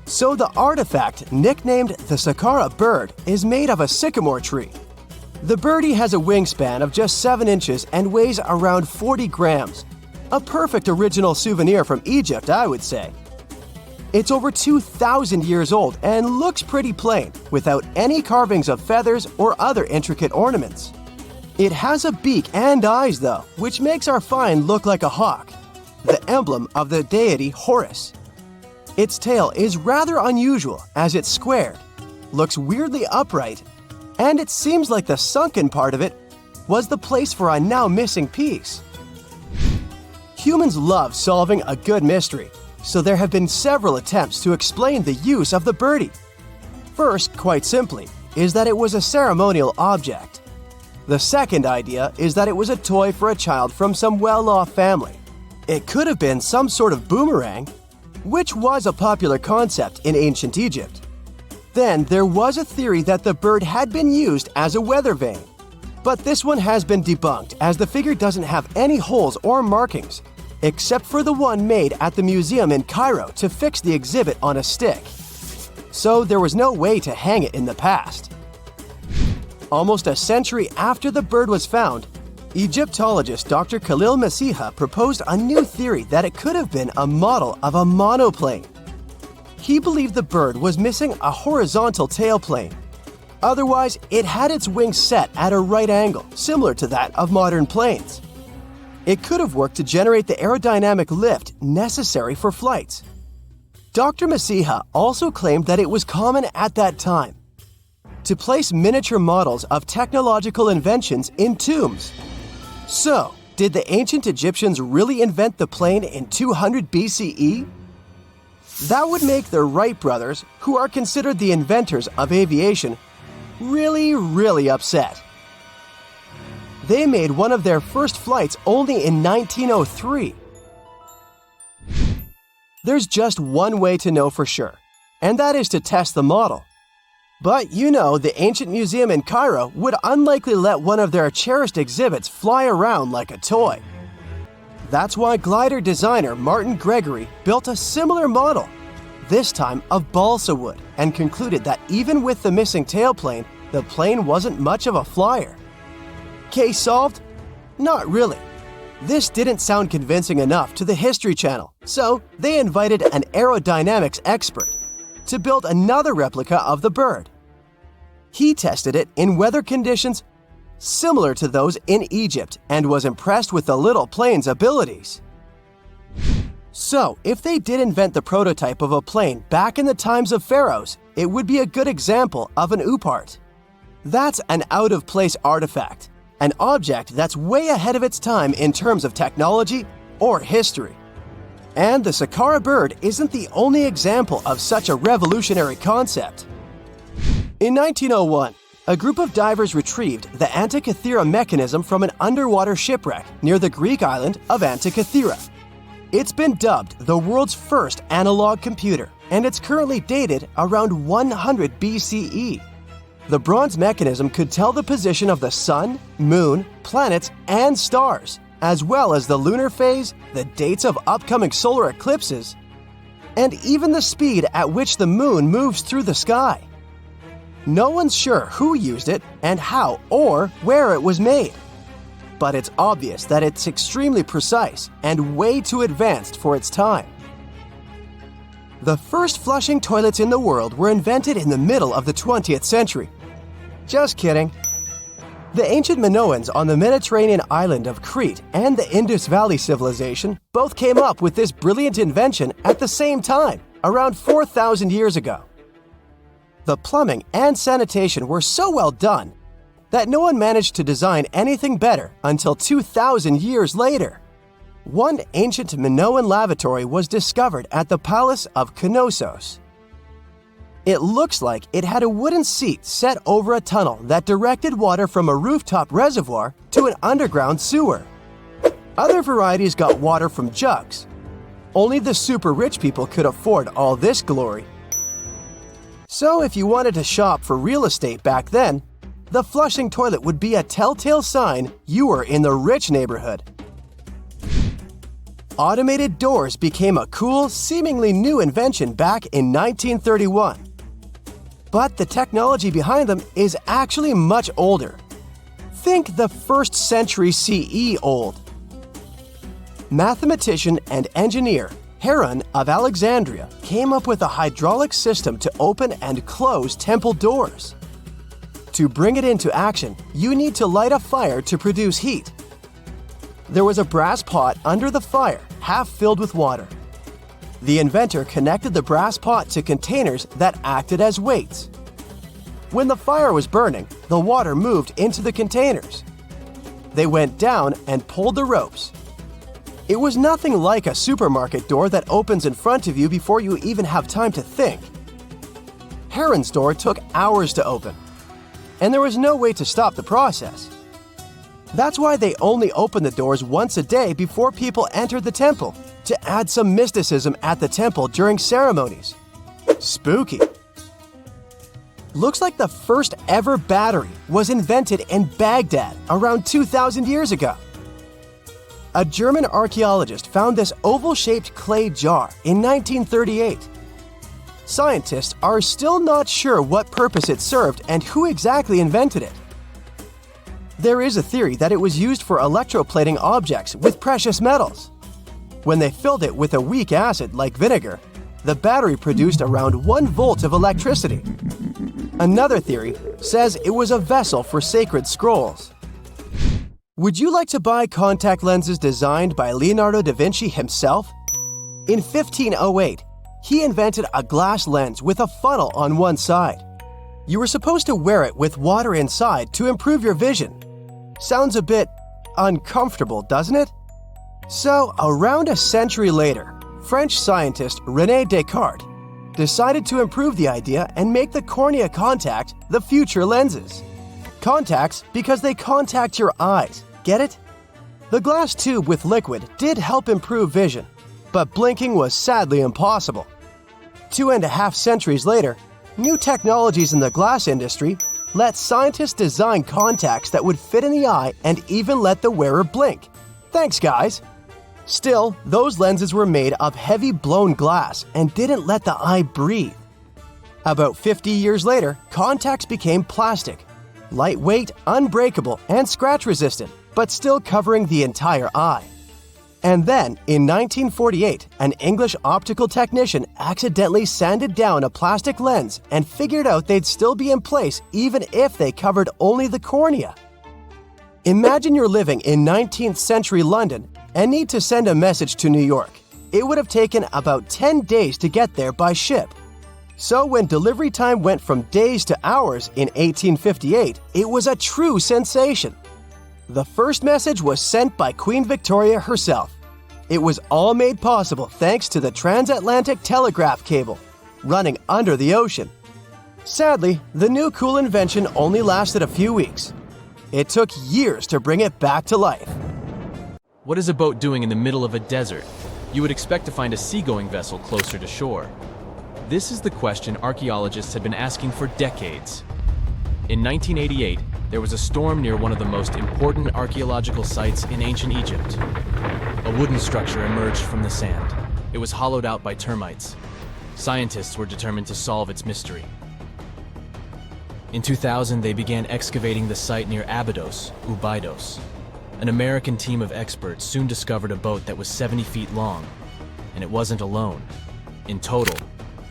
So the artifact, nicknamed the Saqqara bird, is made of a sycamore tree. The birdie has a wingspan of just 7 inches and weighs around 40 grams. A perfect original souvenir from Egypt, I would say. It's over 2,000 years old and looks pretty plain, without any carvings of feathers or other intricate ornaments. It has a beak and eyes, though, which makes our find look like a hawk, the emblem of the deity Horus. Its tail is rather unusual as it's squared, looks weirdly upright, and it seems like the sunken part of it was the place for a now missing piece. Humans love solving a good mystery, so there have been several attempts to explain the use of the birdie. First, quite simply, is that it was a ceremonial object. The second idea is that it was a toy for a child from some well-off family. It could have been some sort of boomerang, which was a popular concept in ancient Egypt. Then there was a theory that the bird had been used as a weather vane. But this one has been debunked as the figure doesn't have any holes or markings, except for the one made at the museum in Cairo to fix the exhibit on a stick. So there was no way to hang it in the past. Almost a century after the bird was found, Egyptologist Dr. Khalil Masiha proposed a new theory that it could have been a model of a monoplane. He believed the bird was missing a horizontal tailplane. Otherwise, it had its wings set at a right angle, similar to that of modern planes. It could have worked to generate the aerodynamic lift necessary for flights. Dr. Masiha also claimed that it was common at that time to place miniature models of technological inventions in tombs. So, did the ancient Egyptians really invent the plane in 200 BCE? That would make the Wright brothers, who are considered the inventors of aviation, really upset. They made one of their first flights only in 1903. There's just one way to know for sure, and that is to test the model. But you know, the ancient museum in Cairo would unlikely let one of their cherished exhibits fly around like a toy. That's why glider designer Martin Gregory built a similar model, this time of balsa wood, and concluded that even with the missing tailplane, the plane wasn't much of a flyer. Case solved? Not really. This didn't sound convincing enough to the History Channel, so they invited an aerodynamics expert to build another replica of the bird. He tested it in weather conditions similar to those in Egypt and was impressed with the little plane's abilities. So, if they did invent the prototype of a plane back in the times of pharaohs, it would be a good example of an oupart. That's an out-of-place artifact, an object that's way ahead of its time in terms of technology or history. And the Saqqara bird isn't the only example of such a revolutionary concept. In 1901, a group of divers retrieved the Antikythera mechanism from an underwater shipwreck near the Greek island of Antikythera. It's been dubbed the world's first analog computer, and it's currently dated around 100 BCE. The bronze mechanism could tell the position of the sun, moon, planets, and stars, as well as the lunar phase, the dates of upcoming solar eclipses, and even the speed at which the moon moves through the sky. No one's sure who used it and how or where it was made. But it's obvious that it's extremely precise and way too advanced for its time. The first flushing toilets in the world were invented in the middle of the 20th century. Just kidding. The ancient Minoans on the Mediterranean island of Crete and the Indus Valley civilization both came up with this brilliant invention at the same time, around 4,000 years ago. The plumbing and sanitation were so well done that no one managed to design anything better until 2,000 years later. One ancient Minoan lavatory was discovered at the Palace of Knossos. It looks like it had a wooden seat set over a tunnel that directed water from a rooftop reservoir to an underground sewer. Other varieties got water from jugs. Only the super rich people could afford all this glory. So if you wanted to shop for real estate back then, the flushing toilet would be a telltale sign you were in the rich neighborhood. Automated doors became a cool, seemingly new invention back in 1931. But the technology behind them is actually much older. Think the 1st century CE old. Mathematician and engineer Heron of Alexandria came up with a hydraulic system to open and close temple doors. To bring it into action, you need to light a fire to produce heat. There was a brass pot under the fire, half filled with water. The inventor connected the brass pot to containers that acted as weights. When the fire was burning, the water moved into the containers. They went down and pulled the ropes. It was nothing like a supermarket door that opens in front of you before you even have time to think. Heron's door took hours to open, and there was no way to stop the process. That's why they only opened the doors once a day before people entered the temple, to add some mysticism at the temple during ceremonies. Spooky. Looks like the first ever battery was invented in Baghdad around 2,000 years ago. A German archaeologist found this oval-shaped clay jar in 1938. Scientists are still not sure what purpose it served and who exactly invented it. There is a theory that it was used for electroplating objects with precious metals. When they filled it with a weak acid like vinegar, the battery produced around 1 volt of electricity. Another theory says it was a vessel for sacred scrolls. Would you like to buy contact lenses designed by Leonardo da Vinci himself? In 1508, he invented a glass lens with a funnel on one side. You were supposed to wear it with water inside to improve your vision. Sounds a bit uncomfortable, doesn't it? So, around a century later, French scientist René Descartes decided to improve the idea and make the cornea contact the future lenses. Contacts because they contact your eyes, get it? The glass tube with liquid did help improve vision, but blinking was sadly impossible. 2.5 centuries later, new technologies in the glass industry let scientists design contacts that would fit in the eye and even let the wearer blink. Thanks, guys! Still, those lenses were made of heavy blown glass and didn't let the eye breathe. About 50 years later, contacts became plastic, lightweight, unbreakable, and scratch-resistant, but still covering the entire eye. And then, in 1948, an English optical technician accidentally sanded down a plastic lens and figured out they'd still be in place even if they covered only the cornea. Imagine you're living in 19th century London and need to send a message to New York. It would have taken about 10 days to get there by ship. So when delivery time went from days to hours in 1858, it was a true sensation. The first message was sent by Queen Victoria herself. It was all made possible thanks to the transatlantic telegraph cable, running under the ocean. Sadly, the new cool invention only lasted a few weeks. It took years to bring it back to life. What is a boat doing in the middle of a desert? You would expect to find a seagoing vessel closer to shore. This is the question archaeologists had been asking for decades. In 1988, there was a storm near one of the most important archaeological sites in ancient Egypt. A wooden structure emerged from the sand. It was hollowed out by termites. Scientists were determined to solve its mystery. In 2000, they began excavating the site near Abydos, Ubidos. An American team of experts soon discovered a boat that was 70 feet long, and it wasn't alone. In total,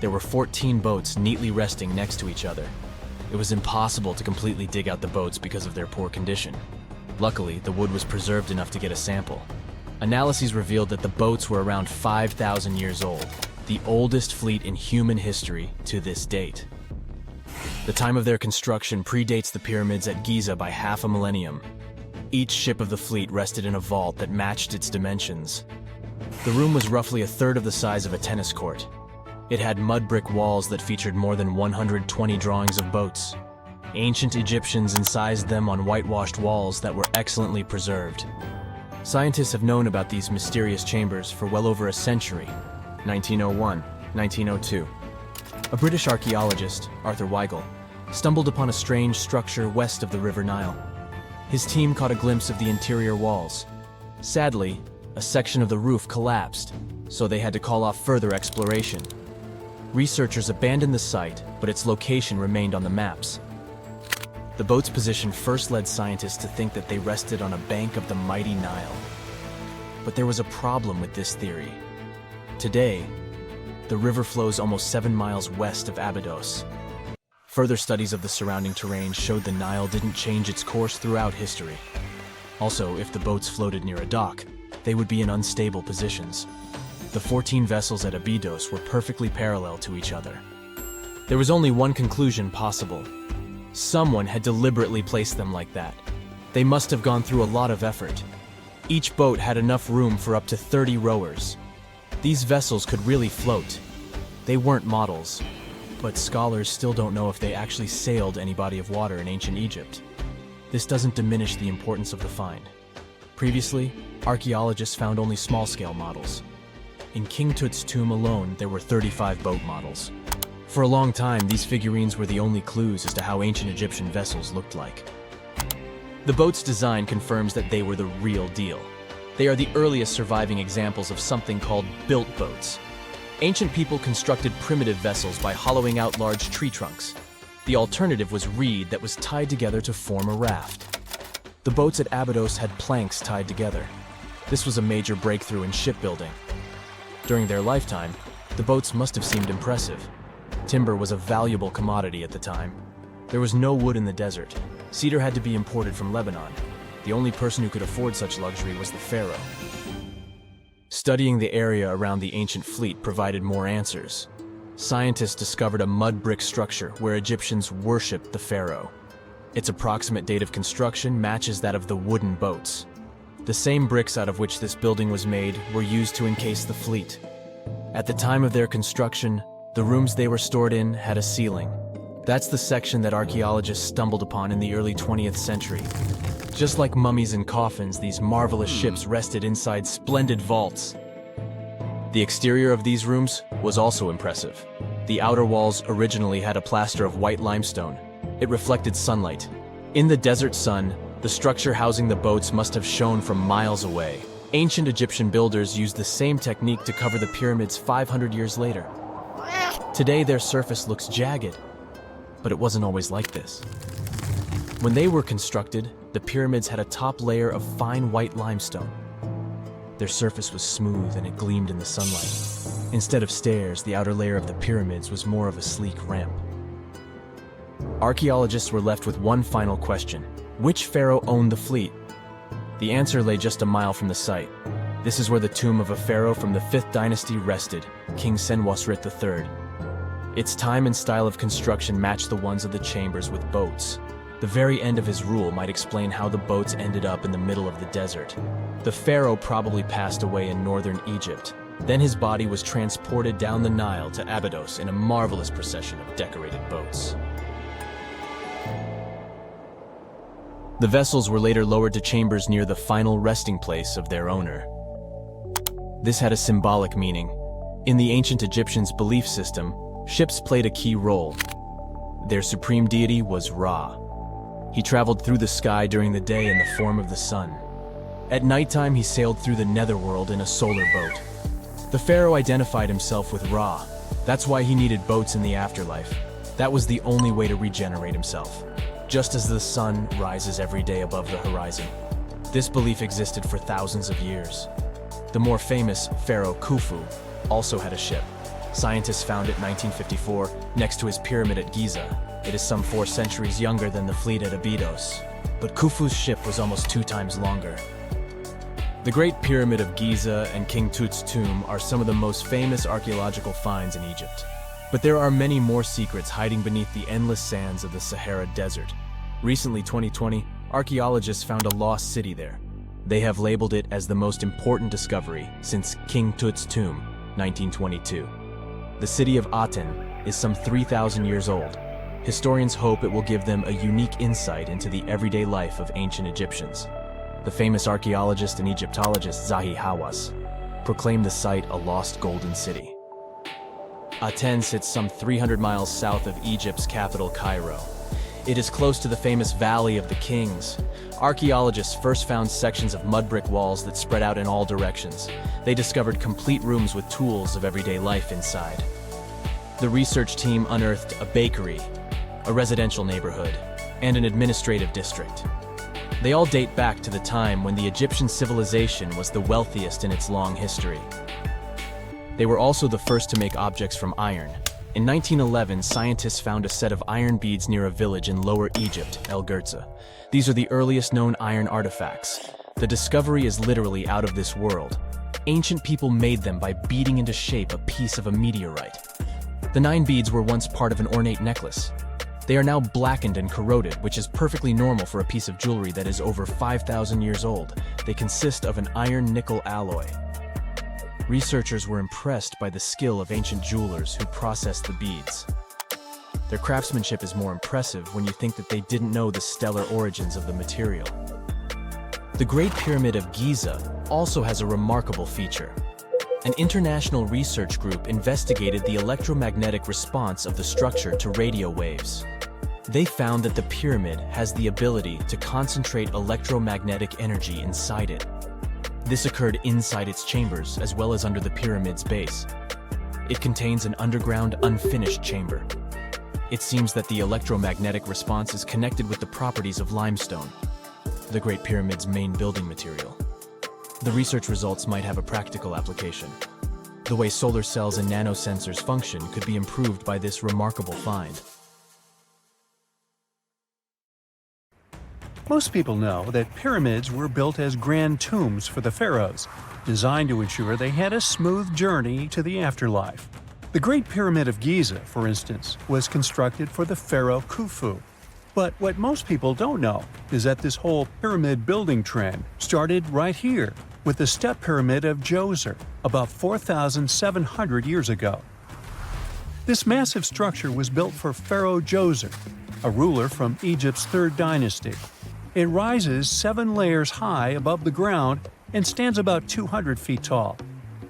there were 14 boats neatly resting next to each other. It was impossible to completely dig out the boats because of their poor condition. Luckily, the wood was preserved enough to get a sample. Analyses revealed that the boats were around 5,000 years old, the oldest fleet in human history to this date. The time of their construction predates the pyramids at Giza by half a millennium. Each ship of the fleet rested in a vault that matched its dimensions. The room was roughly a third of the size of a tennis court. It had mud brick walls that featured more than 120 drawings of boats. Ancient Egyptians incised them on whitewashed walls that were excellently preserved. Scientists have known about these mysterious chambers for well over a century. 1901, 1902. A British archaeologist, Arthur Weigel, stumbled upon a strange structure west of the River Nile. His team caught a glimpse of the interior walls. Sadly, a section of the roof collapsed, so they had to call off further exploration. Researchers abandoned the site, but its location remained on the maps. The boat's position first led scientists to think that they rested on a bank of the mighty Nile. But there was a problem with this theory. Today, the river flows almost 7 miles west of Abydos. Further studies of the surrounding terrain showed the Nile didn't change its course throughout history. Also, if the boats floated near a dock, they would be in unstable positions. The 14 vessels at Abydos were perfectly parallel to each other. There was only one conclusion possible. Someone had deliberately placed them like that. They must have gone through a lot of effort. Each boat had enough room for up to 30 rowers. These vessels could really float. They weren't models, but scholars still don't know if they actually sailed any body of water in ancient Egypt. This doesn't diminish the importance of the find. Previously, archaeologists found only small-scale models. In King Tut's tomb alone, there were 35 boat models. For a long time, these figurines were the only clues as to how ancient Egyptian vessels looked like. The boat's design confirms that they were the real deal. They are the earliest surviving examples of something called built boats. Ancient people constructed primitive vessels by hollowing out large tree trunks. The alternative was reed that was tied together to form a raft. The boats at Abydos had planks tied together. This was a major breakthrough in shipbuilding. During their lifetime, the boats must have seemed impressive. Timber was a valuable commodity at the time. There was no wood in the desert. Cedar had to be imported from Lebanon. The only person who could afford such luxury was the pharaoh. Studying the area around the ancient fleet provided more answers. Scientists discovered a mud brick structure where Egyptians worshipped the pharaoh. Its approximate date of construction matches that of the wooden boats. The same bricks out of which this building was made were used to encase the fleet. At the time of their construction, the rooms they were stored in had a ceiling. That's the section that archaeologists stumbled upon in the early 20th century. Just like mummies and coffins, these marvelous ships rested inside splendid vaults. The exterior of these rooms was also impressive. The outer walls originally had a plaster of white limestone. It reflected sunlight. In the desert sun, the structure housing the boats must have shone from miles away. Ancient Egyptian builders used the same technique to cover the pyramids 500 years later. Today, their surface looks jagged, but it wasn't always like this. When they were constructed, the pyramids had a top layer of fine white limestone. Their surface was smooth and it gleamed in the sunlight. Instead of stairs, the outer layer of the pyramids was more of a sleek ramp. Archaeologists were left with one final question. Which pharaoh owned the fleet? The answer lay just a mile from the site. This is where the tomb of a pharaoh from the 5th dynasty rested, King Senwosret III. Its time and style of construction matched the ones of the chambers with boats. The very end of his rule might explain how the boats ended up in the middle of the desert. The pharaoh probably passed away in northern Egypt, Then his body was transported down the Nile to Abydos in a marvelous procession of decorated boats. The vessels were later lowered to chambers near the final resting place of their owner. This had a symbolic meaning. In the ancient Egyptians' belief system, ships played a key role. Their supreme deity was Ra. He traveled through the sky during the day in the form of the sun. At nighttime, he sailed through the netherworld in a solar boat. The pharaoh identified himself with Ra. That's why he needed boats in the afterlife. That was the only way to regenerate himself. Just as the sun rises every day above the horizon. This belief existed for thousands of years. The more famous Pharaoh Khufu also had a ship. Scientists found it in 1954 next to his pyramid at Giza. It is some 4 centuries younger than the fleet at Abydos, but Khufu's ship was almost 2 times longer. The Great Pyramid of Giza and King Tut's tomb are some of the most famous archaeological finds in Egypt. But there are many more secrets hiding beneath the endless sands of the Sahara Desert. Recently, 2020, archaeologists found a lost city there. They have labeled it as the most important discovery since King Tut's tomb, 1922. The city of Aten is some 3,000 years old. Historians hope it will give them a unique insight into the everyday life of ancient Egyptians. The famous archaeologist and Egyptologist Zahi Hawass proclaimed the site a lost golden city. Aten sits some 300 miles south of Egypt's capital, Cairo. It is close to the famous Valley of the Kings. Archaeologists first found sections of mud brick walls that spread out in all directions. They discovered complete rooms with tools of everyday life inside. The research team unearthed a bakery, a residential neighborhood, and an administrative district. They all date back to the time when the Egyptian civilization was the wealthiest in its long history. They were also the first to make objects from iron. In 1911, scientists found a set of iron beads near a village in Lower Egypt, El Girza. These are the earliest known iron artifacts. The discovery is literally out of this world. Ancient people made them by beating into shape a piece of a meteorite. The 9 beads were once part of an ornate necklace. They are now blackened and corroded, which is perfectly normal for a piece of jewelry that is over 5,000 years old. They consist of an iron-nickel alloy. Researchers were impressed by the skill of ancient jewelers who processed the beads. Their craftsmanship is more impressive when you think that they didn't know the stellar origins of the material. The Great Pyramid of Giza also has a remarkable feature. An international research group investigated the electromagnetic response of the structure to radio waves. They found that the pyramid has the ability to concentrate electromagnetic energy inside it. This occurred inside its chambers as well as under the pyramid's base. It contains an underground, unfinished chamber. It seems that the electromagnetic response is connected with the properties of limestone, the Great Pyramid's main building material. The research results might have a practical application. The way solar cells and nanosensors function could be improved by this remarkable find. Most people know that pyramids were built as grand tombs for the pharaohs, designed to ensure they had a smooth journey to the afterlife. The Great Pyramid of Giza, for instance, was constructed for the pharaoh Khufu. But what most people don't know is that this whole pyramid building trend started right here with the step pyramid of Djoser about 4,700 years ago. This massive structure was built for Pharaoh Djoser, a ruler from Egypt's 3rd dynasty. It rises 7 layers high above the ground and stands about 200 feet tall.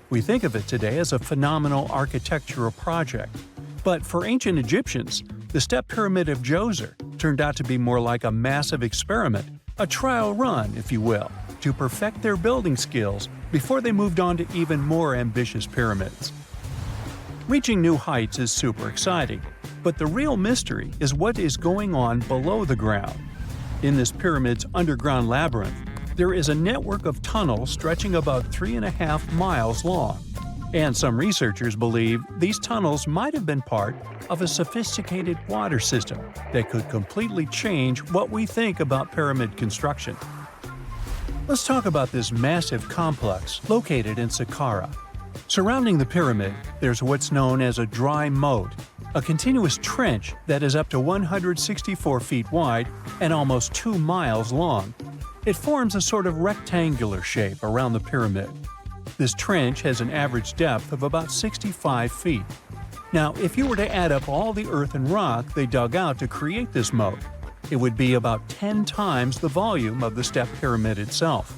We think of it today as a phenomenal architectural project. But for ancient Egyptians, the step pyramid of Djoser turned out to be more like a massive experiment, a trial run, if you will, to perfect their building skills before they moved on to even more ambitious pyramids. Reaching new heights is super exciting, but the real mystery is what is going on below the ground. In this pyramid's underground labyrinth, there is a network of tunnels stretching about 3.5 miles long. And some researchers believe these tunnels might have been part of a sophisticated water system that could completely change what we think about pyramid construction. Let's talk about this massive complex located in Saqqara. Surrounding the pyramid, there's what's known as a dry moat, a continuous trench that is up to 164 feet wide and almost 2 miles long. It forms a sort of rectangular shape around the pyramid. This trench has an average depth of about 65 feet. Now, if you were to add up all the earth and rock they dug out to create this moat, it would be about 10 times the volume of the step pyramid itself.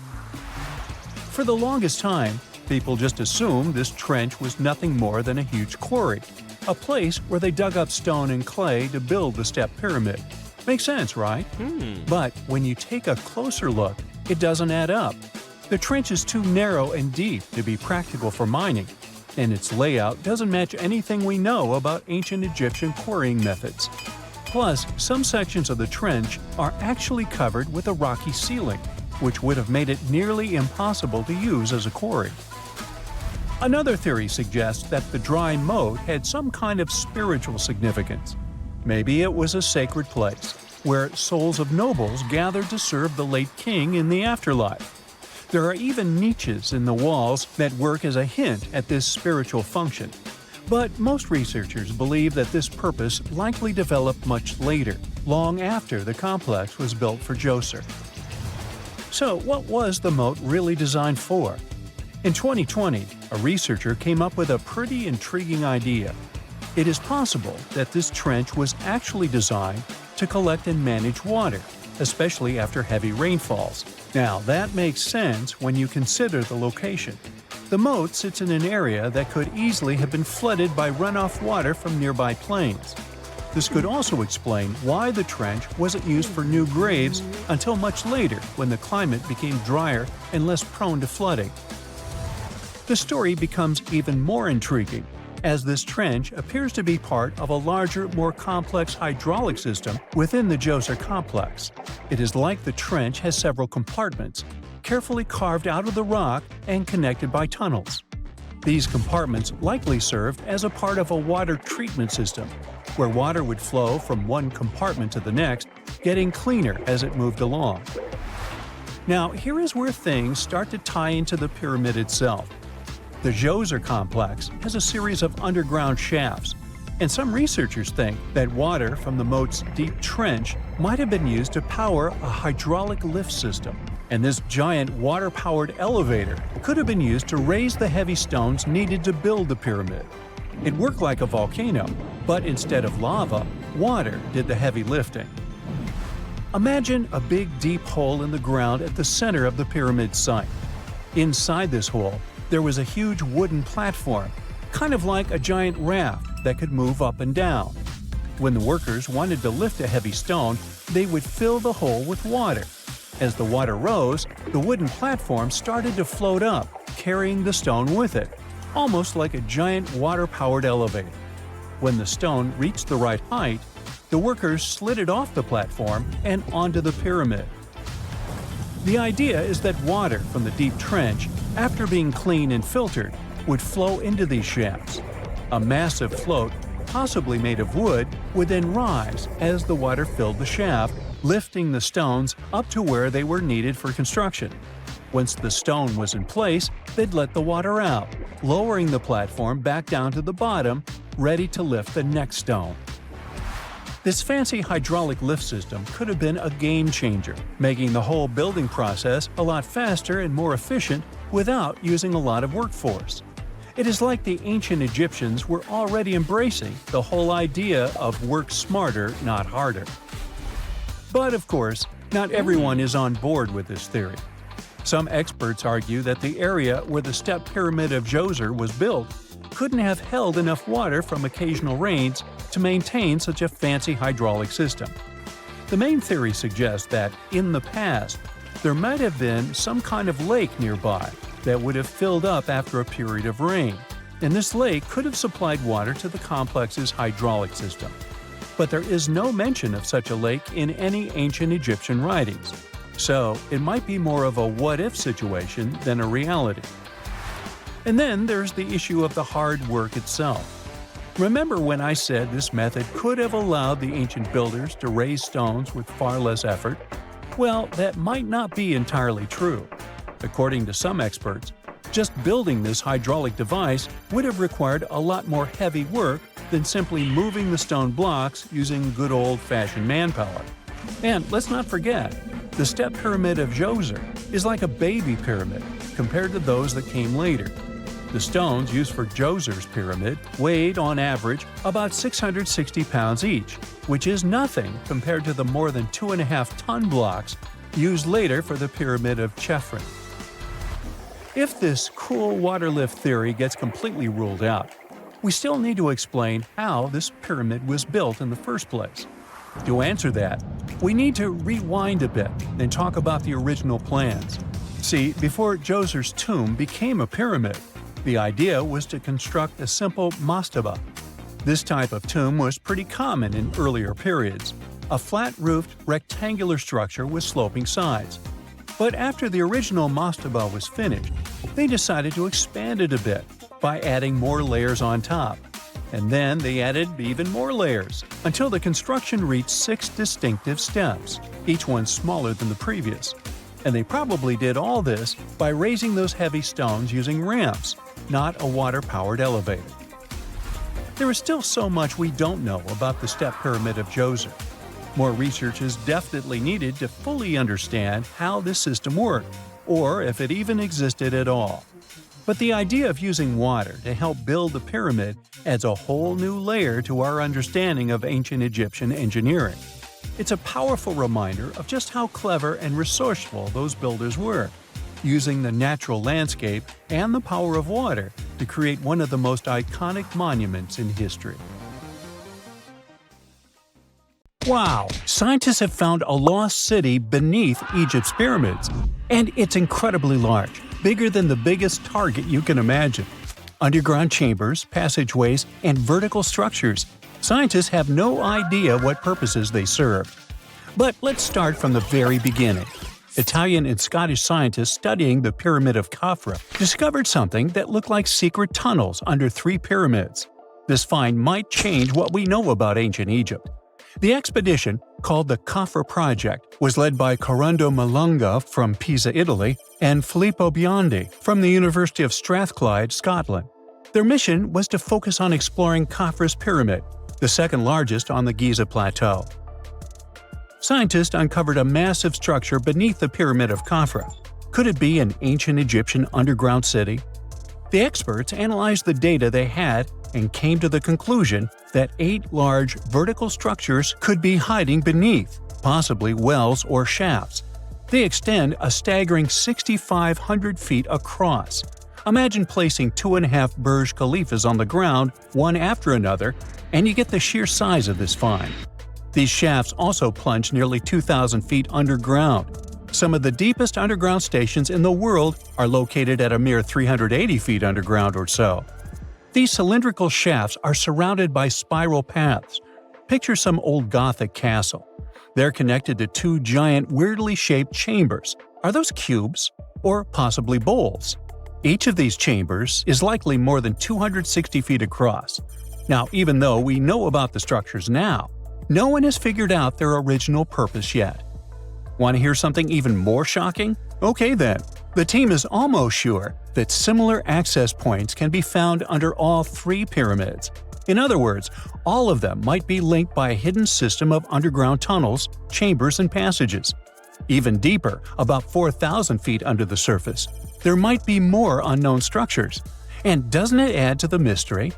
For the longest time, people just assumed this trench was nothing more than a huge quarry, a place where they dug up stone and clay to build the step pyramid. Makes sense, right? But when you take a closer look, it doesn't add up. The trench is too narrow and deep to be practical for mining, and its layout doesn't match anything we know about ancient Egyptian quarrying methods. Plus, some sections of the trench are actually covered with a rocky ceiling, which would have made it nearly impossible to use as a quarry. Another theory suggests that the dry moat had some kind of spiritual significance. Maybe it was a sacred place, where souls of nobles gathered to serve the late king in the afterlife. There are even niches in the walls that work as a hint at this spiritual function. But most researchers believe that this purpose likely developed much later, long after the complex was built for Djoser. So what was the moat really designed for? In 2020, a researcher came up with a pretty intriguing idea. It is possible that this trench was actually designed to collect and manage water, especially after heavy rainfalls. Now, that makes sense when you consider the location. The moat sits in an area that could easily have been flooded by runoff water from nearby plains. This could also explain why the trench wasn't used for new graves until much later when the climate became drier and less prone to flooding. The story becomes even more intriguing, as this trench appears to be part of a larger, more complex hydraulic system within the Djoser complex. It is like the trench has several compartments, carefully carved out of the rock and connected by tunnels. These compartments likely served as a part of a water treatment system, where water would flow from one compartment to the next, getting cleaner as it moved along. Now, here is where things start to tie into the pyramid itself. The Djoser complex has a series of underground shafts, and some researchers think that water from the moat's deep trench might have been used to power a hydraulic lift system, and this giant water-powered elevator could have been used to raise the heavy stones needed to build the pyramid. It worked like a volcano, but instead of lava, water did the heavy lifting. Imagine a big deep hole in the ground at the center of the pyramid site. Inside this hole, there was a huge wooden platform, kind of like a giant raft that could move up and down. When the workers wanted to lift a heavy stone, they would fill the hole with water. As the water rose, the wooden platform started to float up, carrying the stone with it, almost like a giant water-powered elevator. When the stone reached the right height, the workers slid it off the platform and onto the pyramid. The idea is that water from the deep trench, after being cleaned and filtered, would flow into these shafts. A massive float, possibly made of wood, would then rise as the water filled the shaft, lifting the stones up to where they were needed for construction. Once the stone was in place, they'd let the water out, lowering the platform back down to the bottom, ready to lift the next stone. This fancy hydraulic lift system could have been a game changer, making the whole building process a lot faster and more efficient without using a lot of workforce. It is like the ancient Egyptians were already embracing the whole idea of work smarter, not harder. But of course, not everyone is on board with this theory. Some experts argue that the area where the step pyramid of Djoser was built couldn't have held enough water from occasional rains to maintain such a fancy hydraulic system. The main theory suggests that, in the past, there might have been some kind of lake nearby that would have filled up after a period of rain, and this lake could have supplied water to the complex's hydraulic system. But there is no mention of such a lake in any ancient Egyptian writings, so it might be more of a what-if situation than a reality. And then there's the issue of the hard work itself. Remember when I said this method could have allowed the ancient builders to raise stones with far less effort? Well, that might not be entirely true. According to some experts, just building this hydraulic device would have required a lot more heavy work than simply moving the stone blocks using good old-fashioned manpower. And let's not forget, The step pyramid of Djoser is like a baby pyramid compared to those that came later. The stones used for Djoser's pyramid weighed, on average, about 660 pounds each, which is nothing compared to the more than 2.5-ton blocks used later for the pyramid of Chephren. If this cool water lift theory gets completely ruled out, we still need to explain how this pyramid was built in the first place. To answer that, we need to rewind a bit and talk about the original plans. See, before Djoser's tomb became a pyramid, the idea was to construct a simple mastaba. This type of tomb was pretty common in earlier periods, a flat-roofed, rectangular structure with sloping sides. But after the original mastaba was finished, they decided to expand it a bit by adding more layers on top. And then they added even more layers, until the construction reached 6 distinctive steps, each one smaller than the previous. And they probably did all this by raising those heavy stones using ramps, not a water-powered elevator. There is still so much we don't know about the step pyramid of Djoser. More research is definitely needed to fully understand how this system worked, or if it even existed at all. But the idea of using water to help build the pyramid adds a whole new layer to our understanding of ancient Egyptian engineering. It's a powerful reminder of just how clever and resourceful those builders were, using the natural landscape and the power of water to create one of the most iconic monuments in history. Wow! Scientists have found a lost city beneath Egypt's pyramids, and it's incredibly large, bigger than the biggest target you can imagine. Underground chambers, passageways, and vertical structures. Scientists have no idea what purposes they serve. But let's start from the very beginning. Italian and Scottish scientists studying the Pyramid of Khafra discovered something that looked like secret tunnels under 3 pyramids. This find might change what we know about ancient Egypt. The expedition, called the Khafra Project, was led by Corrado Malunga from Pisa, Italy, and Filippo Biondi from the University of Strathclyde, Scotland. Their mission was to focus on exploring Khafra's pyramid, the second largest on the Giza Plateau. Scientists uncovered a massive structure beneath the Pyramid of Khafra. Could it be an ancient Egyptian underground city? The experts analyzed the data they had and came to the conclusion that 8 large vertical structures could be hiding beneath, possibly wells or shafts. They extend a staggering 6,500 feet across. Imagine placing 2.5 Burj Khalifas on the ground, one after another, and you get the sheer size of this find. These shafts also plunge nearly 2,000 feet underground. Some of the deepest underground stations in the world are located at a mere 380 feet underground or so. These cylindrical shafts are surrounded by spiral paths. Picture some old Gothic castle. They're connected to 2 giant, weirdly shaped chambers. Are those cubes? Or possibly bowls? Each of these chambers is likely more than 260 feet across. Now, even though we know about the structures now, no one has figured out their original purpose yet. Want to hear something even more shocking? Okay then. The team is almost sure that similar access points can be found under all 3 pyramids. In other words, all of them might be linked by a hidden system of underground tunnels, chambers, and passages. Even deeper, about 4,000 feet under the surface, there might be more unknown structures. And doesn't it add to the mystery?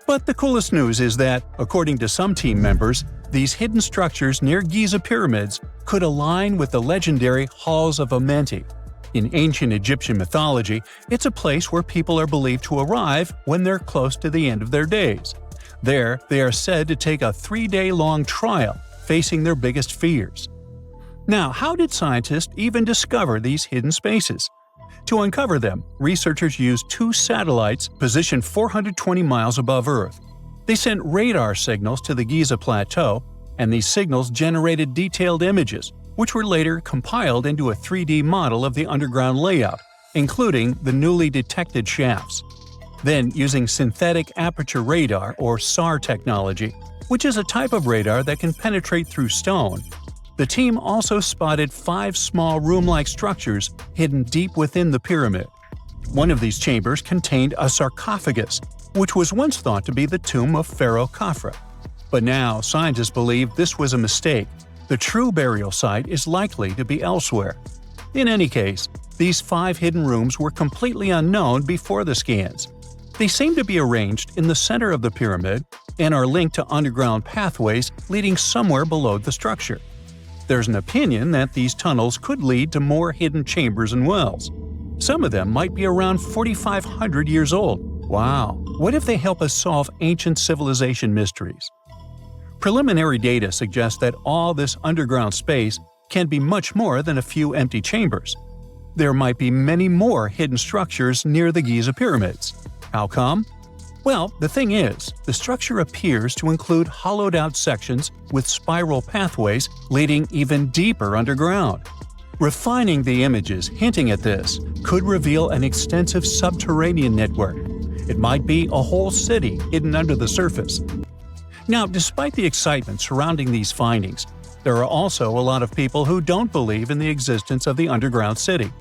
But the coolest news is that, according to some team members, these hidden structures near Giza pyramids could align with the legendary Halls of Amenti. In ancient Egyptian mythology, it's a place where people are believed to arrive when they're close to the end of their days. There, they are said to take a 3-day-long trial, facing their biggest fears. Now, how did scientists even discover these hidden spaces? To uncover them, researchers used 2 satellites positioned 420 miles above Earth. They sent radar signals to the Giza Plateau, and these signals generated detailed images, which were later compiled into a 3D model of the underground layout, including the newly detected shafts. Then, using synthetic aperture radar or SAR technology, which is a type of radar that can penetrate through stone, the team also spotted 5 small room-like structures hidden deep within the pyramid. One of these chambers contained a sarcophagus, which was once thought to be the tomb of Pharaoh Khafra. But now, scientists believe this was a mistake. The true burial site is likely to be elsewhere. In any case, these 5 hidden rooms were completely unknown before the scans. They seem to be arranged in the center of the pyramid and are linked to underground pathways leading somewhere below the structure. There's an opinion that these tunnels could lead to more hidden chambers and wells. Some of them might be around 4,500 years old. Wow! What if they help us solve ancient civilization mysteries? Preliminary data suggests that all this underground space can be much more than a few empty chambers. There might be many more hidden structures near the Giza pyramids. How come? Well, the thing is, the structure appears to include hollowed-out sections with spiral pathways leading even deeper underground. Refining the images hinting at this could reveal an extensive subterranean network. It might be a whole city hidden under the surface. Now, despite the excitement surrounding these findings, there are also a lot of people who don't believe in the existence of the underground city.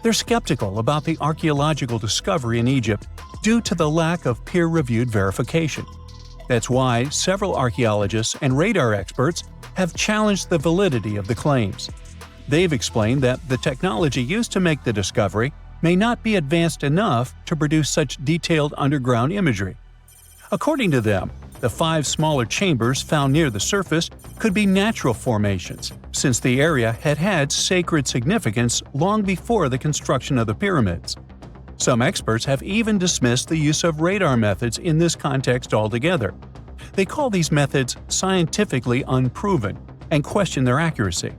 They're skeptical about the archaeological discovery in Egypt due to the lack of peer-reviewed verification. That's why several archaeologists and radar experts have challenged the validity of the claims. They've explained that the technology used to make the discovery may not be advanced enough to produce such detailed underground imagery. According to them, the 5 smaller chambers found near the surface could be natural formations, since the area had had sacred significance long before the construction of the pyramids. Some experts have even dismissed the use of radar methods in this context altogether. They call these methods scientifically unproven and question their accuracy.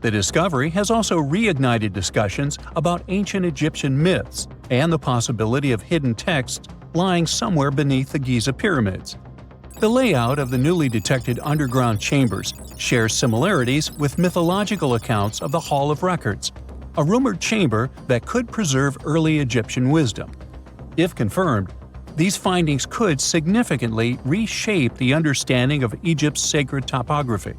The discovery has also reignited discussions about ancient Egyptian myths and the possibility of hidden texts lying somewhere beneath the Giza pyramids. The layout of the newly detected underground chambers shares similarities with mythological accounts of the Hall of Records, a rumored chamber that could preserve early Egyptian wisdom. If confirmed, these findings could significantly reshape the understanding of Egypt's sacred topography.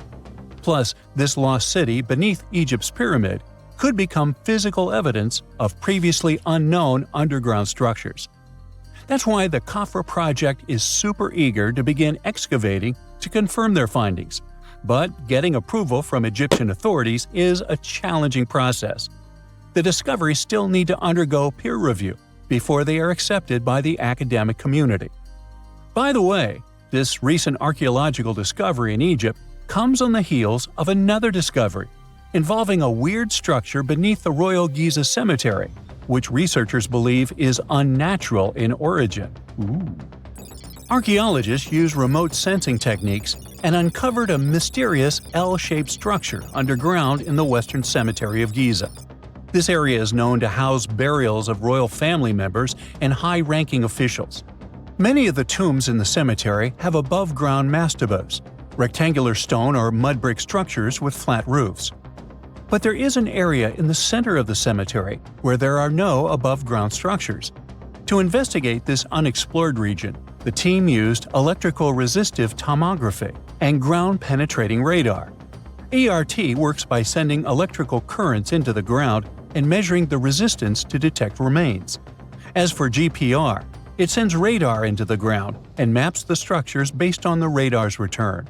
Plus, this lost city beneath Egypt's pyramid could become physical evidence of previously unknown underground structures. That's why the Khafra project is super eager to begin excavating to confirm their findings. But getting approval from Egyptian authorities is a challenging process. The discoveries still need to undergo peer review before they are accepted by the academic community. By the way, this recent archaeological discovery in Egypt comes on the heels of another discovery involving a weird structure beneath the Royal Giza Cemetery, which researchers believe is unnatural in origin. Archaeologists use remote sensing techniques and uncovered a mysterious L-shaped structure underground in the Western Cemetery of Giza. This area is known to house burials of royal family members and high-ranking officials. Many of the tombs in the cemetery have above-ground mastabas, rectangular stone or mud brick structures with flat roofs. But there is an area in the center of the cemetery where there are no above-ground structures. To investigate this unexplored region, the team used electrical resistive tomography and ground-penetrating radar. ERT works by sending electrical currents into the ground and measuring the resistance to detect remains. As for GPR, it sends radar into the ground and maps the structures based on the radar's return.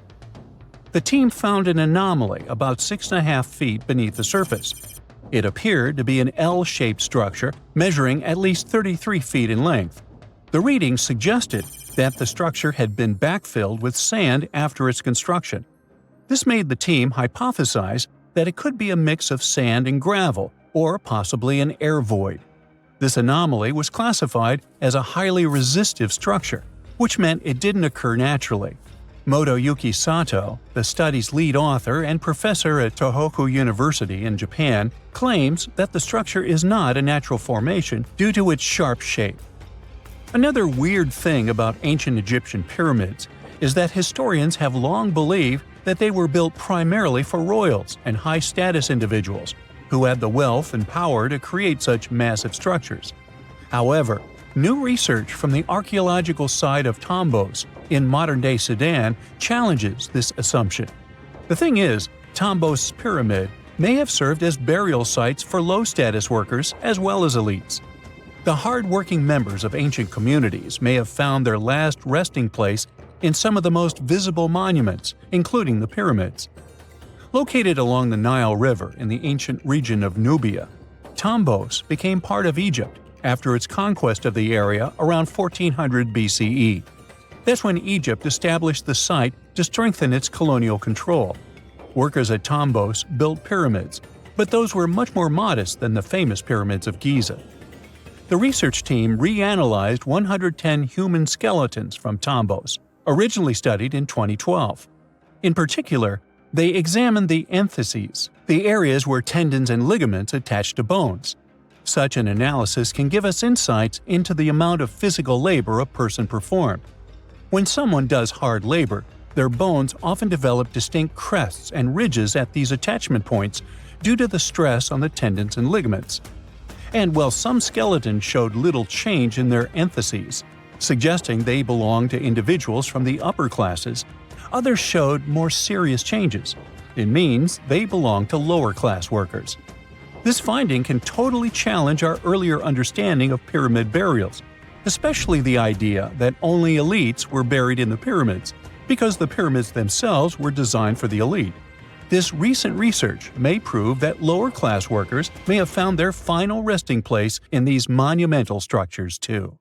The team found an anomaly about 6.5 feet beneath the surface. It appeared to be an L-shaped structure measuring at least 33 feet in length. The readings suggested that the structure had been backfilled with sand after its construction. This made the team hypothesize that it could be a mix of sand and gravel, or possibly an air void. This anomaly was classified as a highly resistive structure, which meant it didn't occur naturally. Motoyuki Sato, the study's lead author and professor at Tohoku University in Japan, claims that the structure is not a natural formation due to its sharp shape. Another weird thing about ancient Egyptian pyramids is that historians have long believed that they were built primarily for royals and high-status individuals who had the wealth and power to create such massive structures. However, new research from the archaeological site of Tombos in modern-day Sudan challenges this assumption. The thing is, Tombos' pyramid may have served as burial sites for low-status workers as well as elites. The hard-working members of ancient communities may have found their last resting place in some of the most visible monuments, including the pyramids. Located along the Nile River in the ancient region of Nubia, Tombos became part of Egypt after its conquest of the area around 1400 BCE. That's when Egypt established the site to strengthen its colonial control. Workers at Tombos built pyramids, but those were much more modest than the famous pyramids of Giza. The research team reanalyzed 110 human skeletons from Tombos, originally studied in 2012. In particular, they examined the entheses, the areas where tendons and ligaments attach to bones. Such an analysis can give us insights into the amount of physical labor a person performed. When someone does hard labor, their bones often develop distinct crests and ridges at these attachment points due to the stress on the tendons and ligaments. And while some skeletons showed little change in their entheses, suggesting they belonged to individuals from the upper classes, others showed more serious changes. It means they belong to lower-class workers. This finding can totally challenge our earlier understanding of pyramid burials, especially the idea that only elites were buried in the pyramids, because the pyramids themselves were designed for the elite. This recent research may prove that lower-class workers may have found their final resting place in these monumental structures too.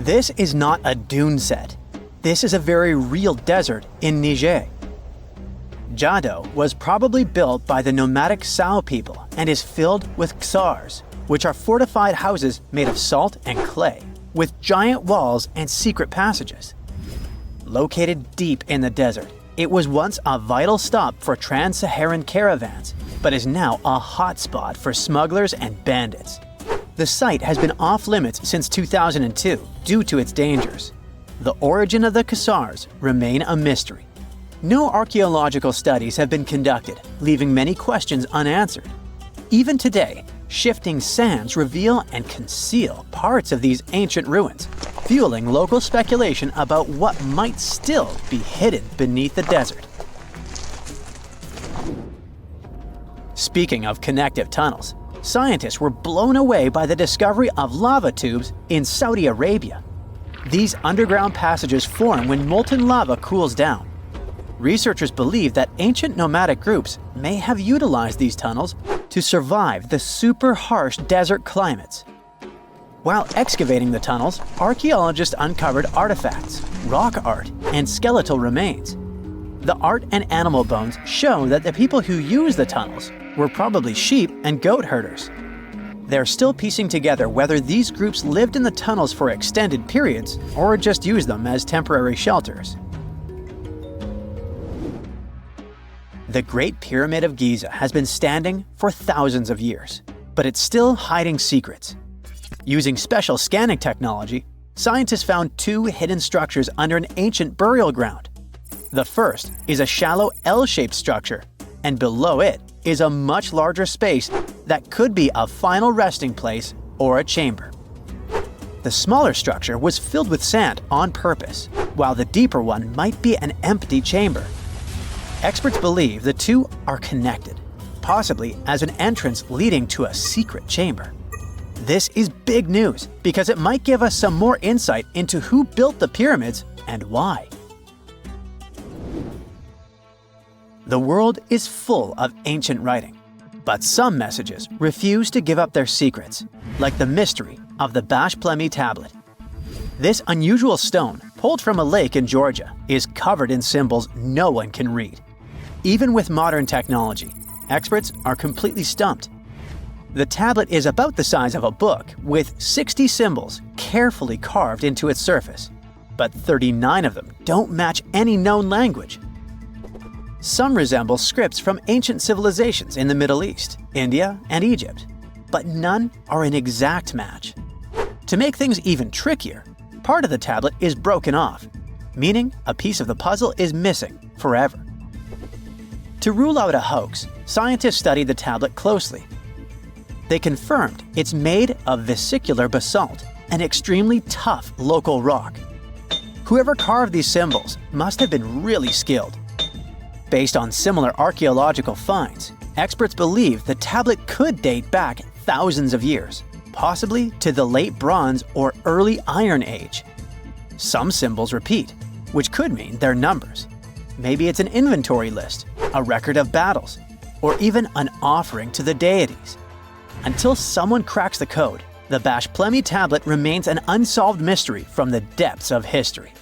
This is not a dune set. This is a very real desert in Niger. Jado was probably built by the nomadic Sao people and is filled with ksars, which are fortified houses made of salt and clay, with giant walls and secret passages. Located deep in the desert, it was once a vital stop for trans-Saharan caravans, but is now a hotspot for smugglers and bandits. The site has been off-limits since 2002 due to its dangers. The origin of the ksars remain a mystery. No archaeological studies have been conducted, leaving many questions unanswered. Even today, shifting sands reveal and conceal parts of these ancient ruins, fueling local speculation about what might still be hidden beneath the desert. Speaking of connective tunnels, scientists were blown away by the discovery of lava tubes in Saudi Arabia. These underground passages form when molten lava cools down. Researchers believe that ancient nomadic groups may have utilized these tunnels to survive the super harsh desert climates. While excavating the tunnels, archaeologists uncovered artifacts, rock art, and skeletal remains. The art and animal bones show that the people who used the tunnels were probably sheep and goat herders. They're still piecing together whether these groups lived in the tunnels for extended periods or just used them as temporary shelters. The Great Pyramid of Giza has been standing for thousands of years, but it's still hiding secrets. Using special scanning technology, scientists found two hidden structures under an ancient burial ground. The first is a shallow L-shaped structure, and below it is a much larger space that could be a final resting place or a chamber. The smaller structure was filled with sand on purpose, while the deeper one might be an empty chamber. Experts believe the two are connected, possibly as an entrance leading to a secret chamber. This is big news because it might give us some more insight into who built the pyramids and why. The world is full of ancient writing, but some messages refuse to give up their secrets, like the mystery of the Bashplemi tablet. This unusual stone, pulled from a lake in Georgia, is covered in symbols no one can read. Even with modern technology, experts are completely stumped. The tablet is about the size of a book, with 60 symbols carefully carved into its surface, but 39 of them don't match any known language. Some resemble scripts from ancient civilizations in the Middle East, India, and Egypt, but none are an exact match. To make things even trickier, part of the tablet is broken off, meaning a piece of the puzzle is missing forever. To rule out a hoax, scientists studied the tablet closely. They confirmed it's made of vesicular basalt, an extremely tough local rock. Whoever carved these symbols must have been really skilled. Based on similar archaeological finds, experts believe the tablet could date back thousands of years, possibly to the late Bronze or early Iron Age. Some symbols repeat, which could mean their numbers. Maybe it's an inventory list, a record of battles, or even an offering to the deities. Until someone cracks the code, the Bash Plemi tablet remains an unsolved mystery from the depths of history.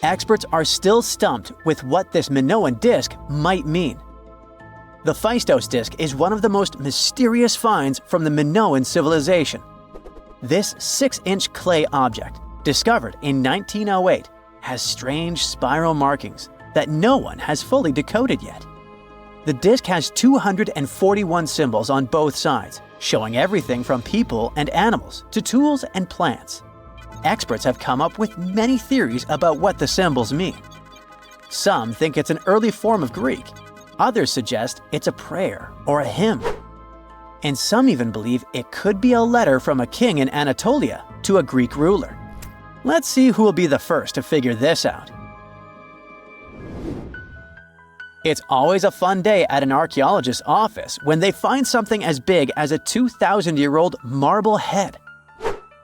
Experts are still stumped with what this Minoan disc might mean. The Phaistos disc is one of the most mysterious finds from the Minoan civilization. This 6-inch clay object, discovered in 1908, has strange spiral markings that no one has fully decoded yet. The disc has 241 symbols on both sides, showing everything from people and animals to tools and plants. Experts have come up with many theories about what the symbols mean. Some think it's an early form of Greek. Others suggest it's a prayer or a hymn. And some even believe it could be a letter from a king in Anatolia to a Greek ruler. Let's see who will be the first to figure this out. It's always a fun day at an archaeologist's office when they find something as big as a 2,000-year-old marble head.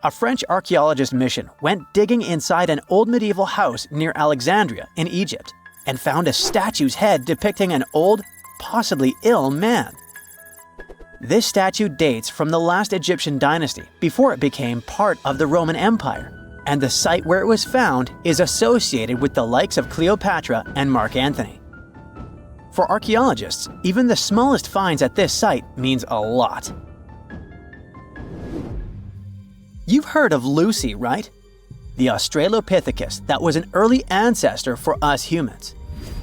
A French archaeologist mission went digging inside an old medieval house near Alexandria in Egypt and found a statue's head depicting an old, possibly ill man. This statue dates from the last Egyptian dynasty before it became part of the Roman Empire, and the site where it was found is associated with the likes of Cleopatra and Mark Antony. For archaeologists, even the smallest finds at this site means a lot. You've heard of Lucy, right? The Australopithecus that was an early ancestor for us humans.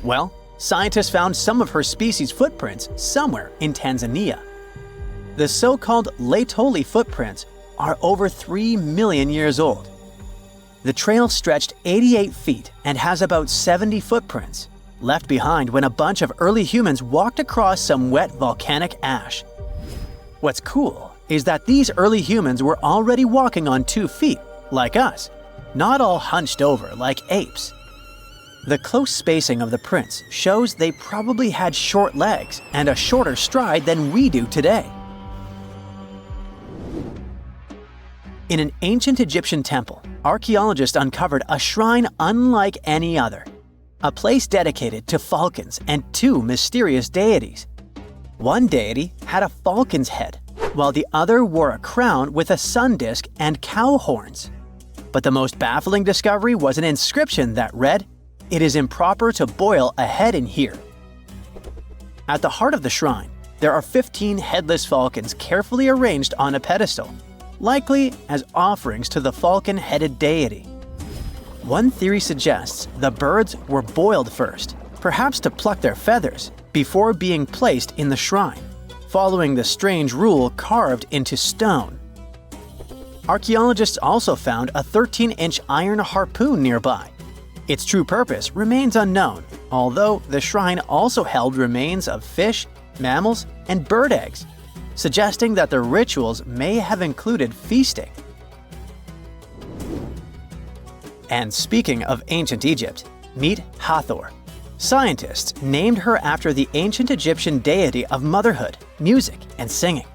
Well, scientists found some of her species' footprints somewhere in Tanzania. The so-called Laetoli footprints are over 3 million years old. The trail stretched 88 feet and has about 70 footprints, left behind when a bunch of early humans walked across some wet volcanic ash. What's cool is that these early humans were already walking on 2 feet, like us, not all hunched over like apes. The close spacing of the prints shows they probably had short legs and a shorter stride than we do today. In an ancient Egyptian temple, archaeologists uncovered a shrine unlike any other, a place dedicated to falcons and 2 mysterious deities. One deity had a falcon's head, while the other wore a crown with a sun disk and cow horns. But the most baffling discovery was an inscription that read, "It is improper to boil a head in here." At the heart of the shrine, there are 15 headless falcons carefully arranged on a pedestal, likely as offerings to the falcon-headed deity. One theory suggests the birds were boiled first, perhaps to pluck their feathers, before being placed in the shrine, following the strange rule carved into stone. Archaeologists also found a 13-inch iron harpoon nearby. Its true purpose remains unknown, although the shrine also held remains of fish, mammals, and bird eggs, suggesting that the rituals may have included feasting. And speaking of ancient Egypt, meet Hathor. Scientists named her after the ancient Egyptian deity of motherhood, music, and singing.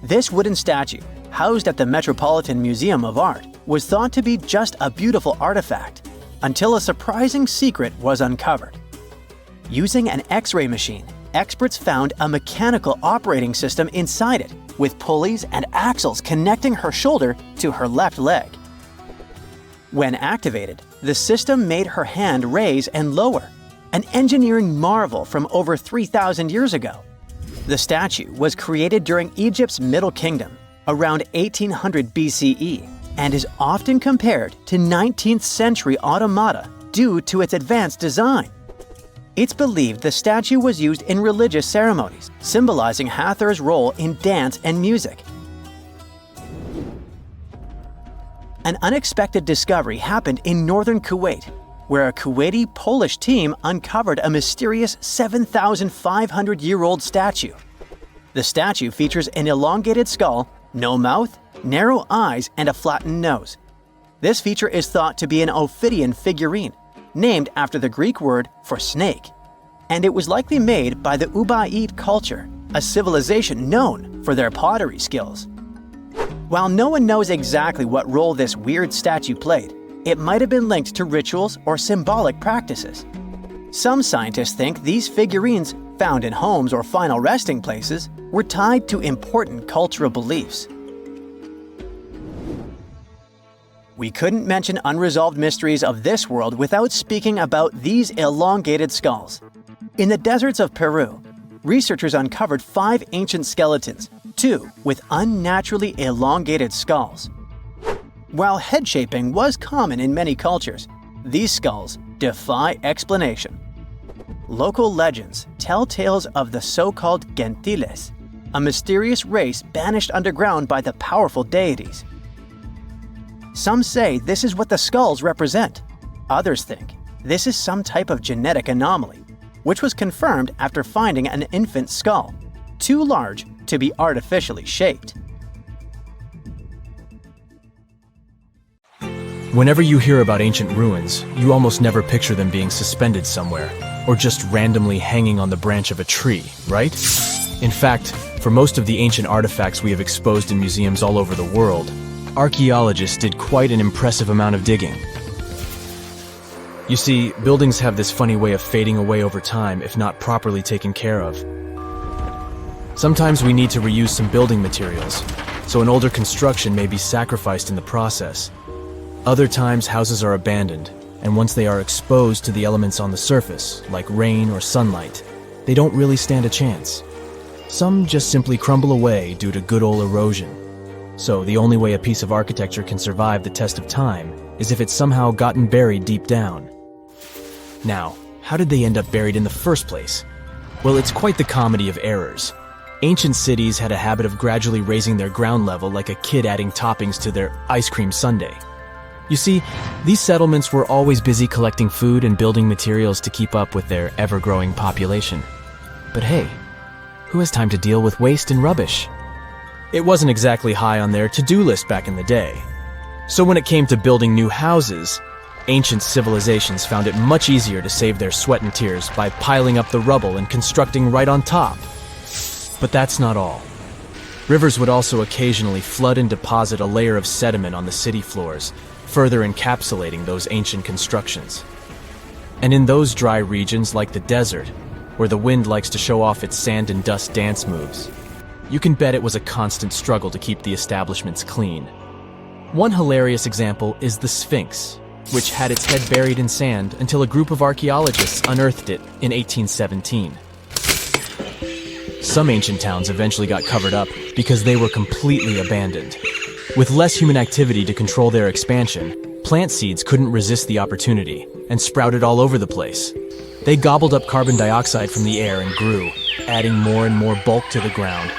This wooden statue, housed at the Metropolitan Museum of Art, was thought to be just a beautiful artifact, until a surprising secret was uncovered. Using an X-ray machine, experts found a mechanical operating system inside it, with pulleys and axles connecting her shoulder to her left leg. When activated, the system made her hand raise and lower, an engineering marvel from over 3,000 years ago. The statue was created during Egypt's Middle Kingdom, around 1800 BCE, and is often compared to 19th century automata due to its advanced design. It's believed the statue was used in religious ceremonies, symbolizing Hathor's role in dance and music. An unexpected discovery happened in northern Kuwait, where a Kuwaiti-Polish team uncovered a mysterious 7,500-year-old statue. The statue features an elongated skull, no mouth, narrow eyes, and a flattened nose. This feature is thought to be an Ophidian figurine, named after the Greek word for snake, and it was likely made by the Ubaid culture, a civilization known for their pottery skills. While no one knows exactly what role this weird statue played, it might have been linked to rituals or symbolic practices. Some scientists think these figurines, found in homes or final resting places, were tied to important cultural beliefs. We couldn't mention unresolved mysteries of this world without speaking about these elongated skulls. In the deserts of Peru, researchers uncovered 5 ancient skeletons, 2 with unnaturally elongated skulls. While head shaping was common in many cultures, these skulls defy explanation. Local legends tell tales of the so-called gentiles, a mysterious race banished underground by the powerful deities. Some say this is what the skulls represent. Others think this is some type of genetic anomaly, which was confirmed after finding an infant skull, too large to be artificially shaped. Whenever you hear about ancient ruins, you almost never picture them being suspended somewhere, or just randomly hanging on the branch of a tree, right? In fact, for most of the ancient artifacts we have exposed in museums all over the world, archaeologists did quite an impressive amount of digging. You see, buildings have this funny way of fading away over time if not properly taken care of. Sometimes we need to reuse some building materials, so an older construction may be sacrificed in the process. Other times, houses are abandoned, and once they are exposed to the elements on the surface, like rain or sunlight, they don't really stand a chance. Some just simply crumble away due to good old erosion. So the only way a piece of architecture can survive the test of time is if it's somehow gotten buried deep down. Now, how did they end up buried in the first place? Well, it's quite the comedy of errors. Ancient cities had a habit of gradually raising their ground level like a kid adding toppings to their ice cream sundae. You see, these settlements were always busy collecting food and building materials to keep up with their ever-growing population. But hey, who has time to deal with waste and rubbish? It wasn't exactly high on their to-do list back in the day. So when it came to building new houses, ancient civilizations found it much easier to save their sweat and tears by piling up the rubble and constructing right on top. But that's not all. Rivers would also occasionally flood and deposit a layer of sediment on the city floors, further encapsulating those ancient constructions. And in those dry regions like the desert, where the wind likes to show off its sand and dust dance moves, you can bet it was a constant struggle to keep the establishments clean. One hilarious example is the Sphinx, which had its head buried in sand until a group of archaeologists unearthed it in 1817. Some ancient towns eventually got covered up because they were completely abandoned. With less human activity to control their expansion, plant seeds couldn't resist the opportunity and sprouted all over the place. They gobbled up carbon dioxide from the air and grew, adding more and more bulk to the ground.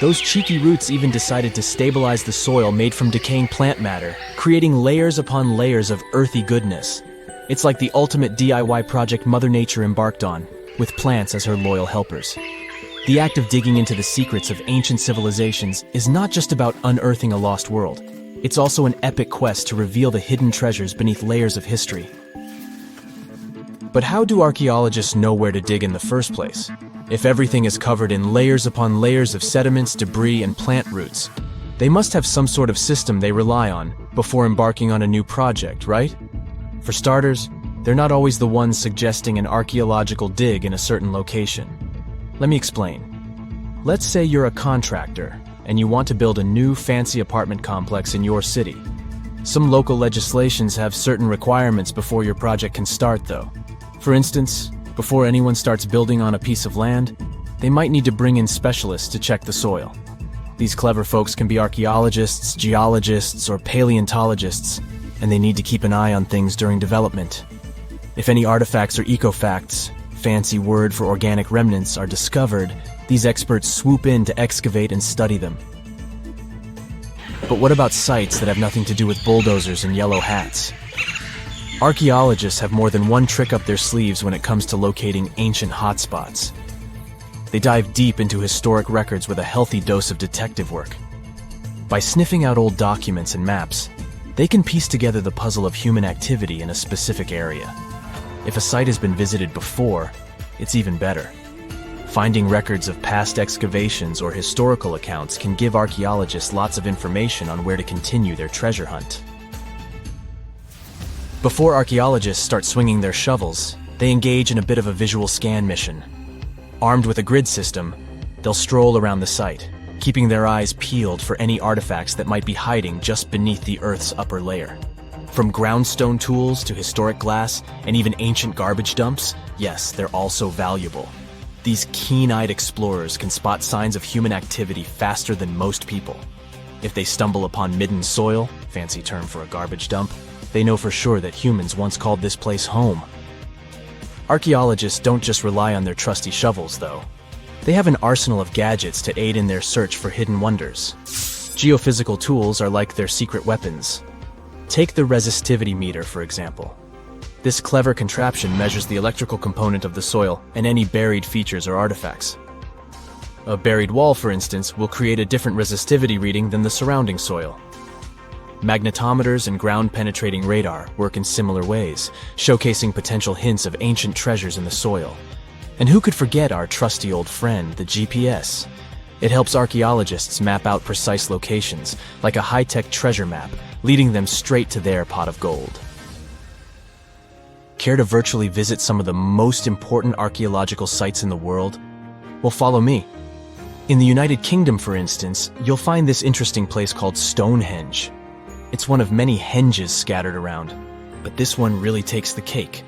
Those cheeky roots even decided to stabilize the soil made from decaying plant matter, creating layers upon layers of earthy goodness. It's like the ultimate DIY project Mother Nature embarked on, with plants as her loyal helpers. The act of digging into the secrets of ancient civilizations is not just about unearthing a lost world. It's also an epic quest to reveal the hidden treasures beneath layers of history. But how do archaeologists know where to dig in the first place? If everything is covered in layers upon layers of sediments, debris, and plant roots, they must have some sort of system they rely on before embarking on a new project, right? For starters, they're not always the ones suggesting an archaeological dig in a certain location. Let me explain. Let's say you're a contractor and you want to build a new fancy apartment complex in your city. Some local legislations have certain requirements before your project can start, though. For instance, before anyone starts building on a piece of land, they might need to bring in specialists to check the soil. These clever folks can be archaeologists, geologists, or paleontologists, and they need to keep an eye on things during development. If any artifacts or ecofacts, fancy word for organic remnants, are discovered, these experts swoop in to excavate and study them. But what about sites that have nothing to do with bulldozers and yellow hats? Archaeologists have more than one trick up their sleeves when it comes to locating ancient hotspots. They dive deep into historic records with a healthy dose of detective work. By sniffing out old documents and maps, they can piece together the puzzle of human activity in a specific area. If a site has been visited before, it's even better. Finding records of past excavations or historical accounts can give archaeologists lots of information on where to continue their treasure hunt. Before archaeologists start swinging their shovels, they engage in a bit of a visual scan mission. Armed with a grid system, they'll stroll around the site, keeping their eyes peeled for any artifacts that might be hiding just beneath the Earth's upper layer. From groundstone tools to historic glass and even ancient garbage dumps, yes, they're also valuable. These keen-eyed explorers can spot signs of human activity faster than most people. If they stumble upon midden soil, fancy term for a garbage dump, they know for sure that humans once called this place home. Archaeologists don't just rely on their trusty shovels, though. They have an arsenal of gadgets to aid in their search for hidden wonders. Geophysical tools are like their secret weapons. Take the resistivity meter, for example. This clever contraption measures the electrical component of the soil and any buried features or artifacts. A buried wall, for instance, will create a different resistivity reading than the surrounding soil. Magnetometers and ground-penetrating radar work in similar ways, showcasing potential hints of ancient treasures in the soil. And who could forget our trusty old friend, the GPS? It helps archaeologists map out precise locations, like a high-tech treasure map, leading them straight to their pot of gold. Care to virtually visit some of the most important archaeological sites in the world? Well, follow me. In the United Kingdom, for instance, you'll find this interesting place called Stonehenge. It's one of many henges scattered around, but this one really takes the cake.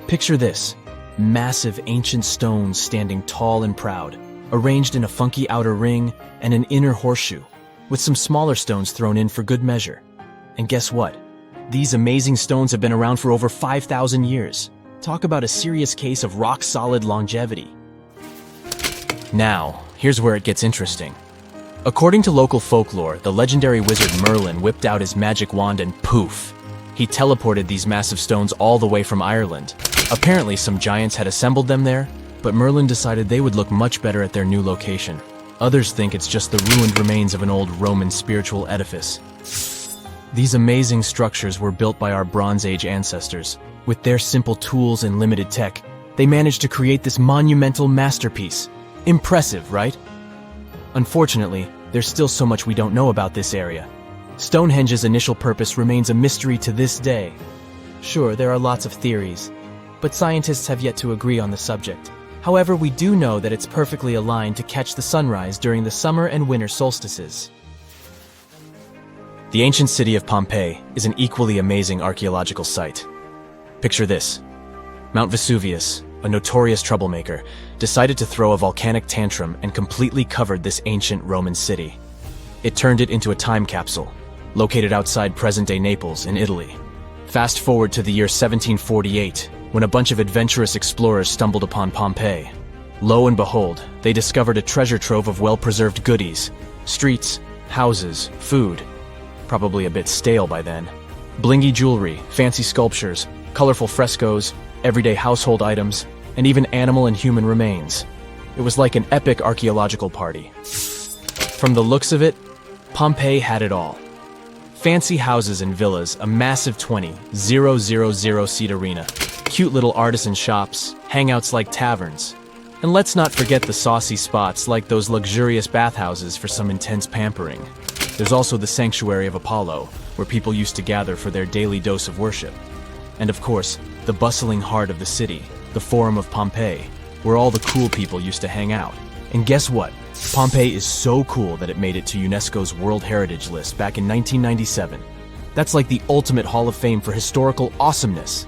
Picture this: massive ancient stones standing tall and proud, arranged in a funky outer ring and an inner horseshoe, with some smaller stones thrown in for good measure. And guess what? These amazing stones have been around for over 5,000 years. Talk about a serious case of rock-solid longevity. Now, here's where it gets interesting. According to local folklore, the legendary wizard Merlin whipped out his magic wand and poof! He teleported these massive stones all the way from Ireland. Apparently, some giants had assembled them there, but Merlin decided they would look much better at their new location. Others think it's just the ruined remains of an old Roman spiritual edifice. These amazing structures were built by our Bronze Age ancestors. With their simple tools and limited tech, they managed to create this monumental masterpiece. Impressive, right? Unfortunately, there's still so much we don't know about this area. Stonehenge's initial purpose remains a mystery to this day. Sure, there are lots of theories, but scientists have yet to agree on the subject. However, we do know that it's perfectly aligned to catch the sunrise during the summer and winter solstices. The ancient city of Pompeii is an equally amazing archaeological site. Picture this: Mount Vesuvius, a notorious troublemaker, decided to throw a volcanic tantrum and completely covered this ancient Roman city. It turned it into a time capsule, located outside present-day Naples in Italy. Fast forward to the year 1748, when a bunch of adventurous explorers stumbled upon Pompeii. Lo and behold, they discovered a treasure trove of well-preserved goodies: streets, houses, food. Probably a bit stale by then. Blingy jewelry, fancy sculptures, colorful frescoes, everyday household items, and even animal and human remains. It was like an epic archaeological party. From the looks of it, Pompeii had it all. Fancy houses and villas, a massive 20,000-seat arena, cute little artisan shops, hangouts like taverns. And let's not forget the saucy spots like those luxurious bathhouses for some intense pampering. There's also the Sanctuary of Apollo, where people used to gather for their daily dose of worship. And of course, the bustling heart of the city, the Forum of Pompeii, where all the cool people used to hang out. And guess what? Pompeii is so cool that it made it to UNESCO's World Heritage List back in 1997. That's like the ultimate Hall of Fame for historical awesomeness.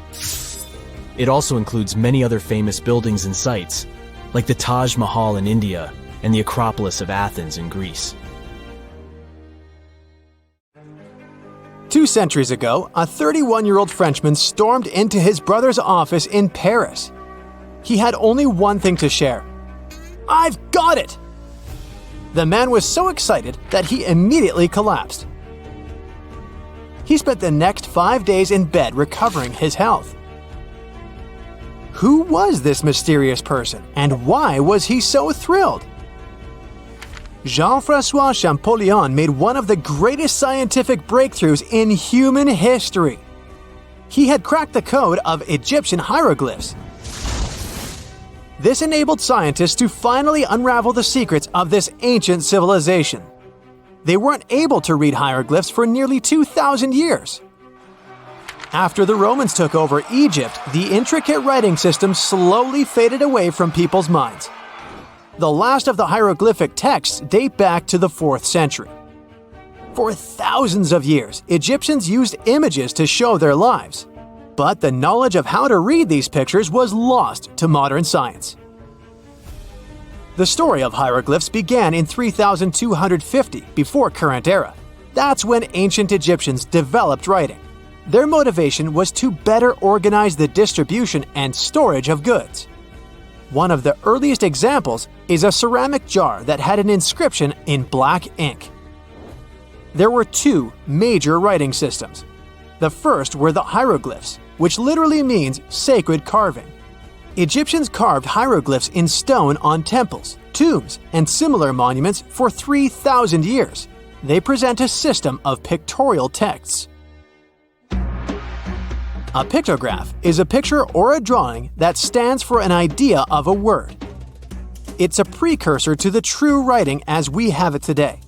It also includes many other famous buildings and sites, like the Taj Mahal in India and the Acropolis of Athens in Greece. 2 centuries ago, a 31-year-old Frenchman stormed into his brother's office in Paris. He had only one thing to share. "I've got it!" The man was so excited that he immediately collapsed. He spent the next 5 days in bed recovering his health. Who was this mysterious person, and why was he so thrilled? Jean-François Champollion made one of the greatest scientific breakthroughs in human history. He had cracked the code of Egyptian hieroglyphs. This enabled scientists to finally unravel the secrets of this ancient civilization. They weren't able to read hieroglyphs for nearly 2,000 years. After the Romans took over Egypt, the intricate writing system slowly faded away from people's minds. The last of the hieroglyphic texts date back to the 4th century. For thousands of years, Egyptians used images to show their lives. But the knowledge of how to read these pictures was lost to modern science. The story of hieroglyphs began in 3250 before current era. That's when ancient Egyptians developed writing. Their motivation was to better organize the distribution and storage of goods. One of the earliest examples is a ceramic jar that had an inscription in black ink. There were two major writing systems. The first were the hieroglyphs, which literally means sacred carving. Egyptians carved hieroglyphs in stone on temples, tombs, and similar monuments for 3,000 years. They present a system of pictorial texts. A pictograph is a picture or a drawing that stands for an idea of a word. It's a precursor to the true writing as we have it today.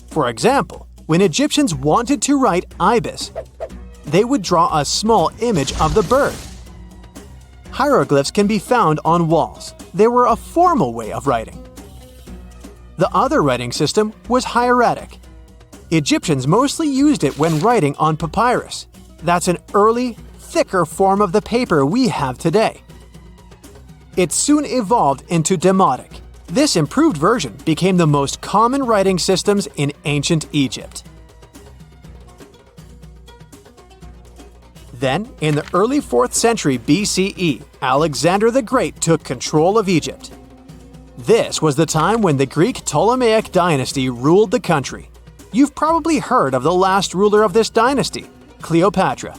For example, when Egyptians wanted to write ibis, they would draw a small image of the bird. Hieroglyphs can be found on walls. They were a formal way of writing. The other writing system was hieratic. Egyptians mostly used it when writing on papyrus. That's an early, thicker form of the paper we have today. It soon evolved into demotic. This improved version became the most common writing systems in ancient Egypt. Then, in the early 4th century BCE, Alexander the Great took control of Egypt. This was the time when the Greek Ptolemaic dynasty ruled the country. You've probably heard of the last ruler of this dynasty, Cleopatra.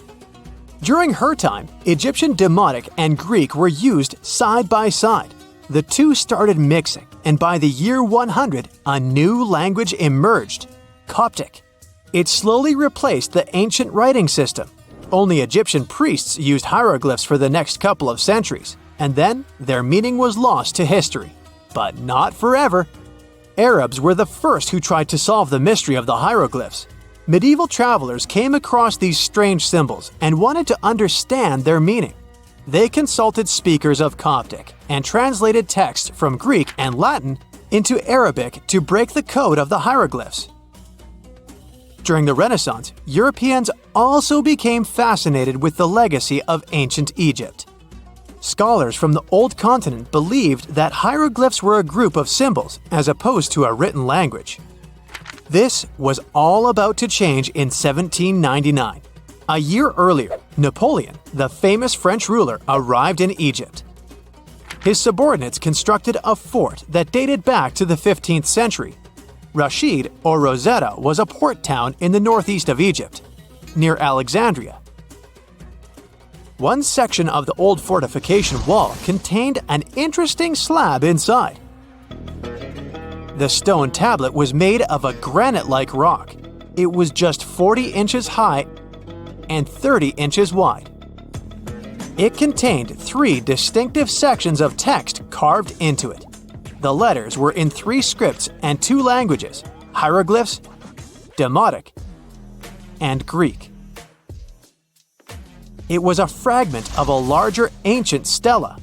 During her time, Egyptian Demotic and Greek were used side by side. The two started mixing, and by the year 100, a new language emerged, Coptic. It slowly replaced the ancient writing system. Only Egyptian priests used hieroglyphs for the next couple of centuries, and then their meaning was lost to history. But not forever. Arabs were the first who tried to solve the mystery of the hieroglyphs. Medieval travelers came across these strange symbols and wanted to understand their meaning. They consulted speakers of Coptic and translated text from Greek and Latin into Arabic to break the code of the hieroglyphs. During the Renaissance, Europeans also became fascinated with the legacy of ancient Egypt. Scholars from the Old Continent believed that hieroglyphs were a group of symbols as opposed to a written language. This was all about to change in 1799. A year earlier, Napoleon, the famous French ruler, arrived in Egypt. His subordinates constructed a fort that dated back to the 15th century. Rashid, or Rosetta, was a port town in the northeast of Egypt, near Alexandria. One section of the old fortification wall contained an interesting slab inside. The stone tablet was made of a granite-like rock. It was just 40 inches high and 30 inches wide. It contained 3 distinctive sections of text carved into it. The letters were in 3 scripts and 2 languages: hieroglyphs, Demotic, and Greek. It was a fragment of a larger ancient stela.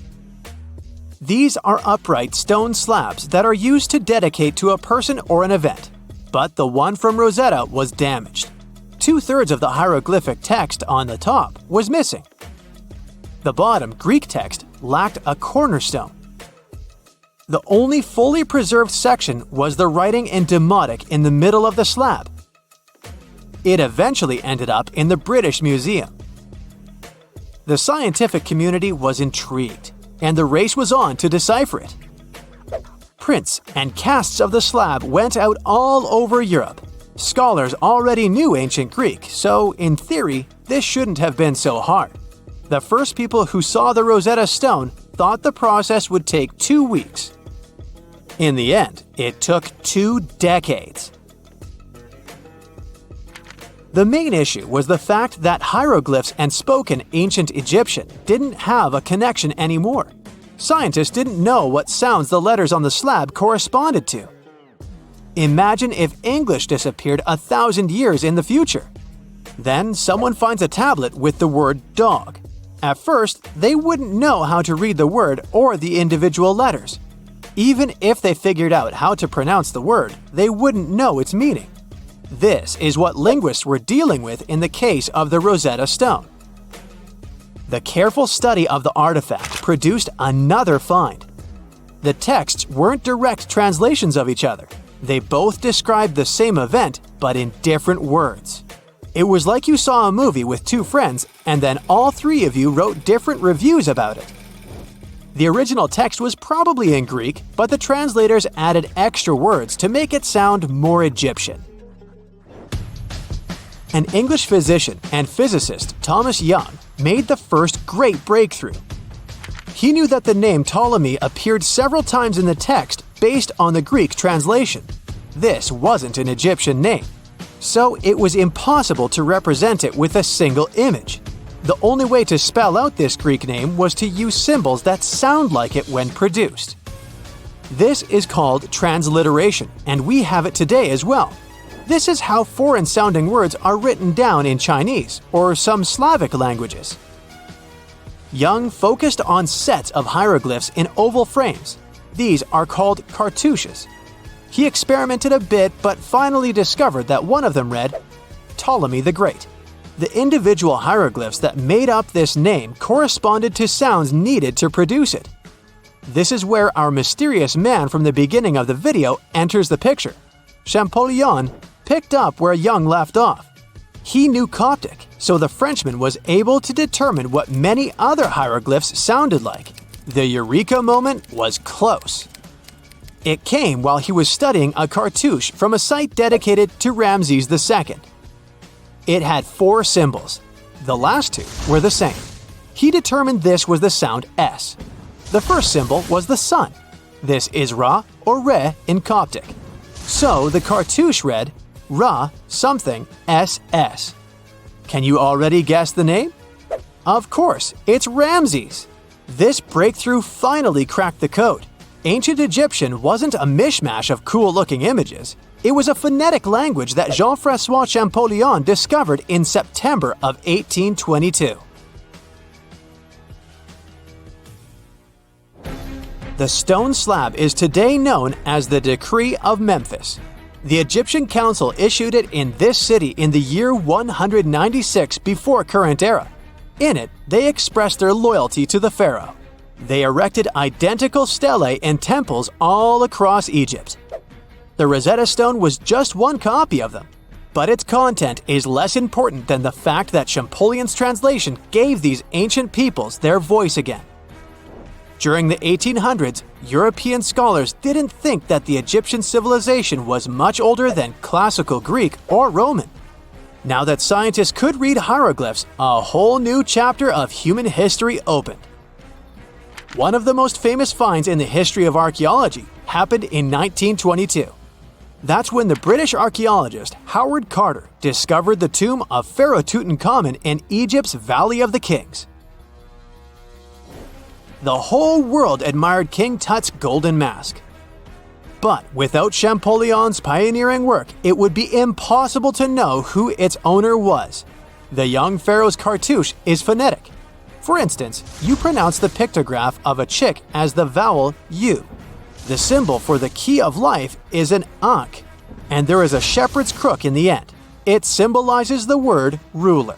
These are upright stone slabs that are used to dedicate to a person or an event, but the one from Rosetta was damaged. 2/3 of the hieroglyphic text on the top was missing. The bottom Greek text lacked a cornerstone. The only fully preserved section was the writing in Demotic in the middle of the slab. It eventually ended up in the British Museum. The scientific community was intrigued, and the race was on to decipher it. Prints and casts of the slab went out all over Europe. Scholars already knew ancient Greek, so in theory, this shouldn't have been so hard. The first people who saw the Rosetta Stone thought the process would take 2 weeks. In the end, it took 2 decades. The main issue was the fact that hieroglyphs and spoken ancient Egyptian didn't have a connection anymore. Scientists didn't know what sounds the letters on the slab corresponded to. Imagine if English disappeared 1,000 years in the future. Then someone finds a tablet with the word dog. At first, they wouldn't know how to read the word or the individual letters. Even if they figured out how to pronounce the word, they wouldn't know its meaning. This is what linguists were dealing with in the case of the Rosetta Stone. The careful study of the artifact produced another find. The texts weren't direct translations of each other. They both described the same event, but in different words. It was like you saw a movie with two friends, and then all three of you wrote different reviews about it. The original text was probably in Greek, but the translators added extra words to make it sound more Egyptian. An English physician and physicist, Thomas Young, made the first great breakthrough. He knew that the name Ptolemy appeared several times in the text based on the Greek translation. This wasn't an Egyptian name, so it was impossible to represent it with a single image. The only way to spell out this Greek name was to use symbols that sound like it when produced. This is called transliteration, and we have it today as well. This is how foreign-sounding words are written down in Chinese or some Slavic languages. Young focused on sets of hieroglyphs in oval frames. These are called cartouches. He experimented a bit but finally discovered that one of them read, Ptolemy the Great. The individual hieroglyphs that made up this name corresponded to sounds needed to produce it. This is where our mysterious man from the beginning of the video enters the picture. Champollion picked up where Young left off. He knew Coptic, so the Frenchman was able to determine what many other hieroglyphs sounded like. The eureka moment was close. It came while he was studying a cartouche from a site dedicated to Ramses II. It had 4 symbols. The last 2 were the same. He determined this was the sound S. The first symbol was the sun. This is Ra or Re in Coptic. So the cartouche read Ra something SS. Can you already guess the name? Of course, it's Ramses. This breakthrough finally cracked the code. Ancient Egyptian wasn't a mishmash of cool-looking images. It was a phonetic language that Jean-François Champollion discovered in September of 1822. The stone slab is today known as the Decree of Memphis. The Egyptian Council issued it in this city in the year 196 before current era. In it, they expressed their loyalty to the pharaoh. They erected identical stelae in temples all across Egypt. The Rosetta Stone was just one copy of them, but its content is less important than the fact that Champollion's translation gave these ancient peoples their voice again. During the 1800s, European scholars didn't think that the Egyptian civilization was much older than classical Greek or Roman. Now that scientists could read hieroglyphs, a whole new chapter of human history opened. One of the most famous finds in the history of archaeology happened in 1922. That's when the British archaeologist Howard Carter discovered the tomb of Pharaoh Tutankhamun in Egypt's Valley of the Kings. The whole world admired King Tut's golden mask. But without Champollion's pioneering work, it would be impossible to know who its owner was. The young pharaoh's cartouche is phonetic. For instance, you pronounce the pictograph of a chick as the vowel U. The symbol for the key of life is an ankh, and there is a shepherd's crook in the end. It symbolizes the word ruler.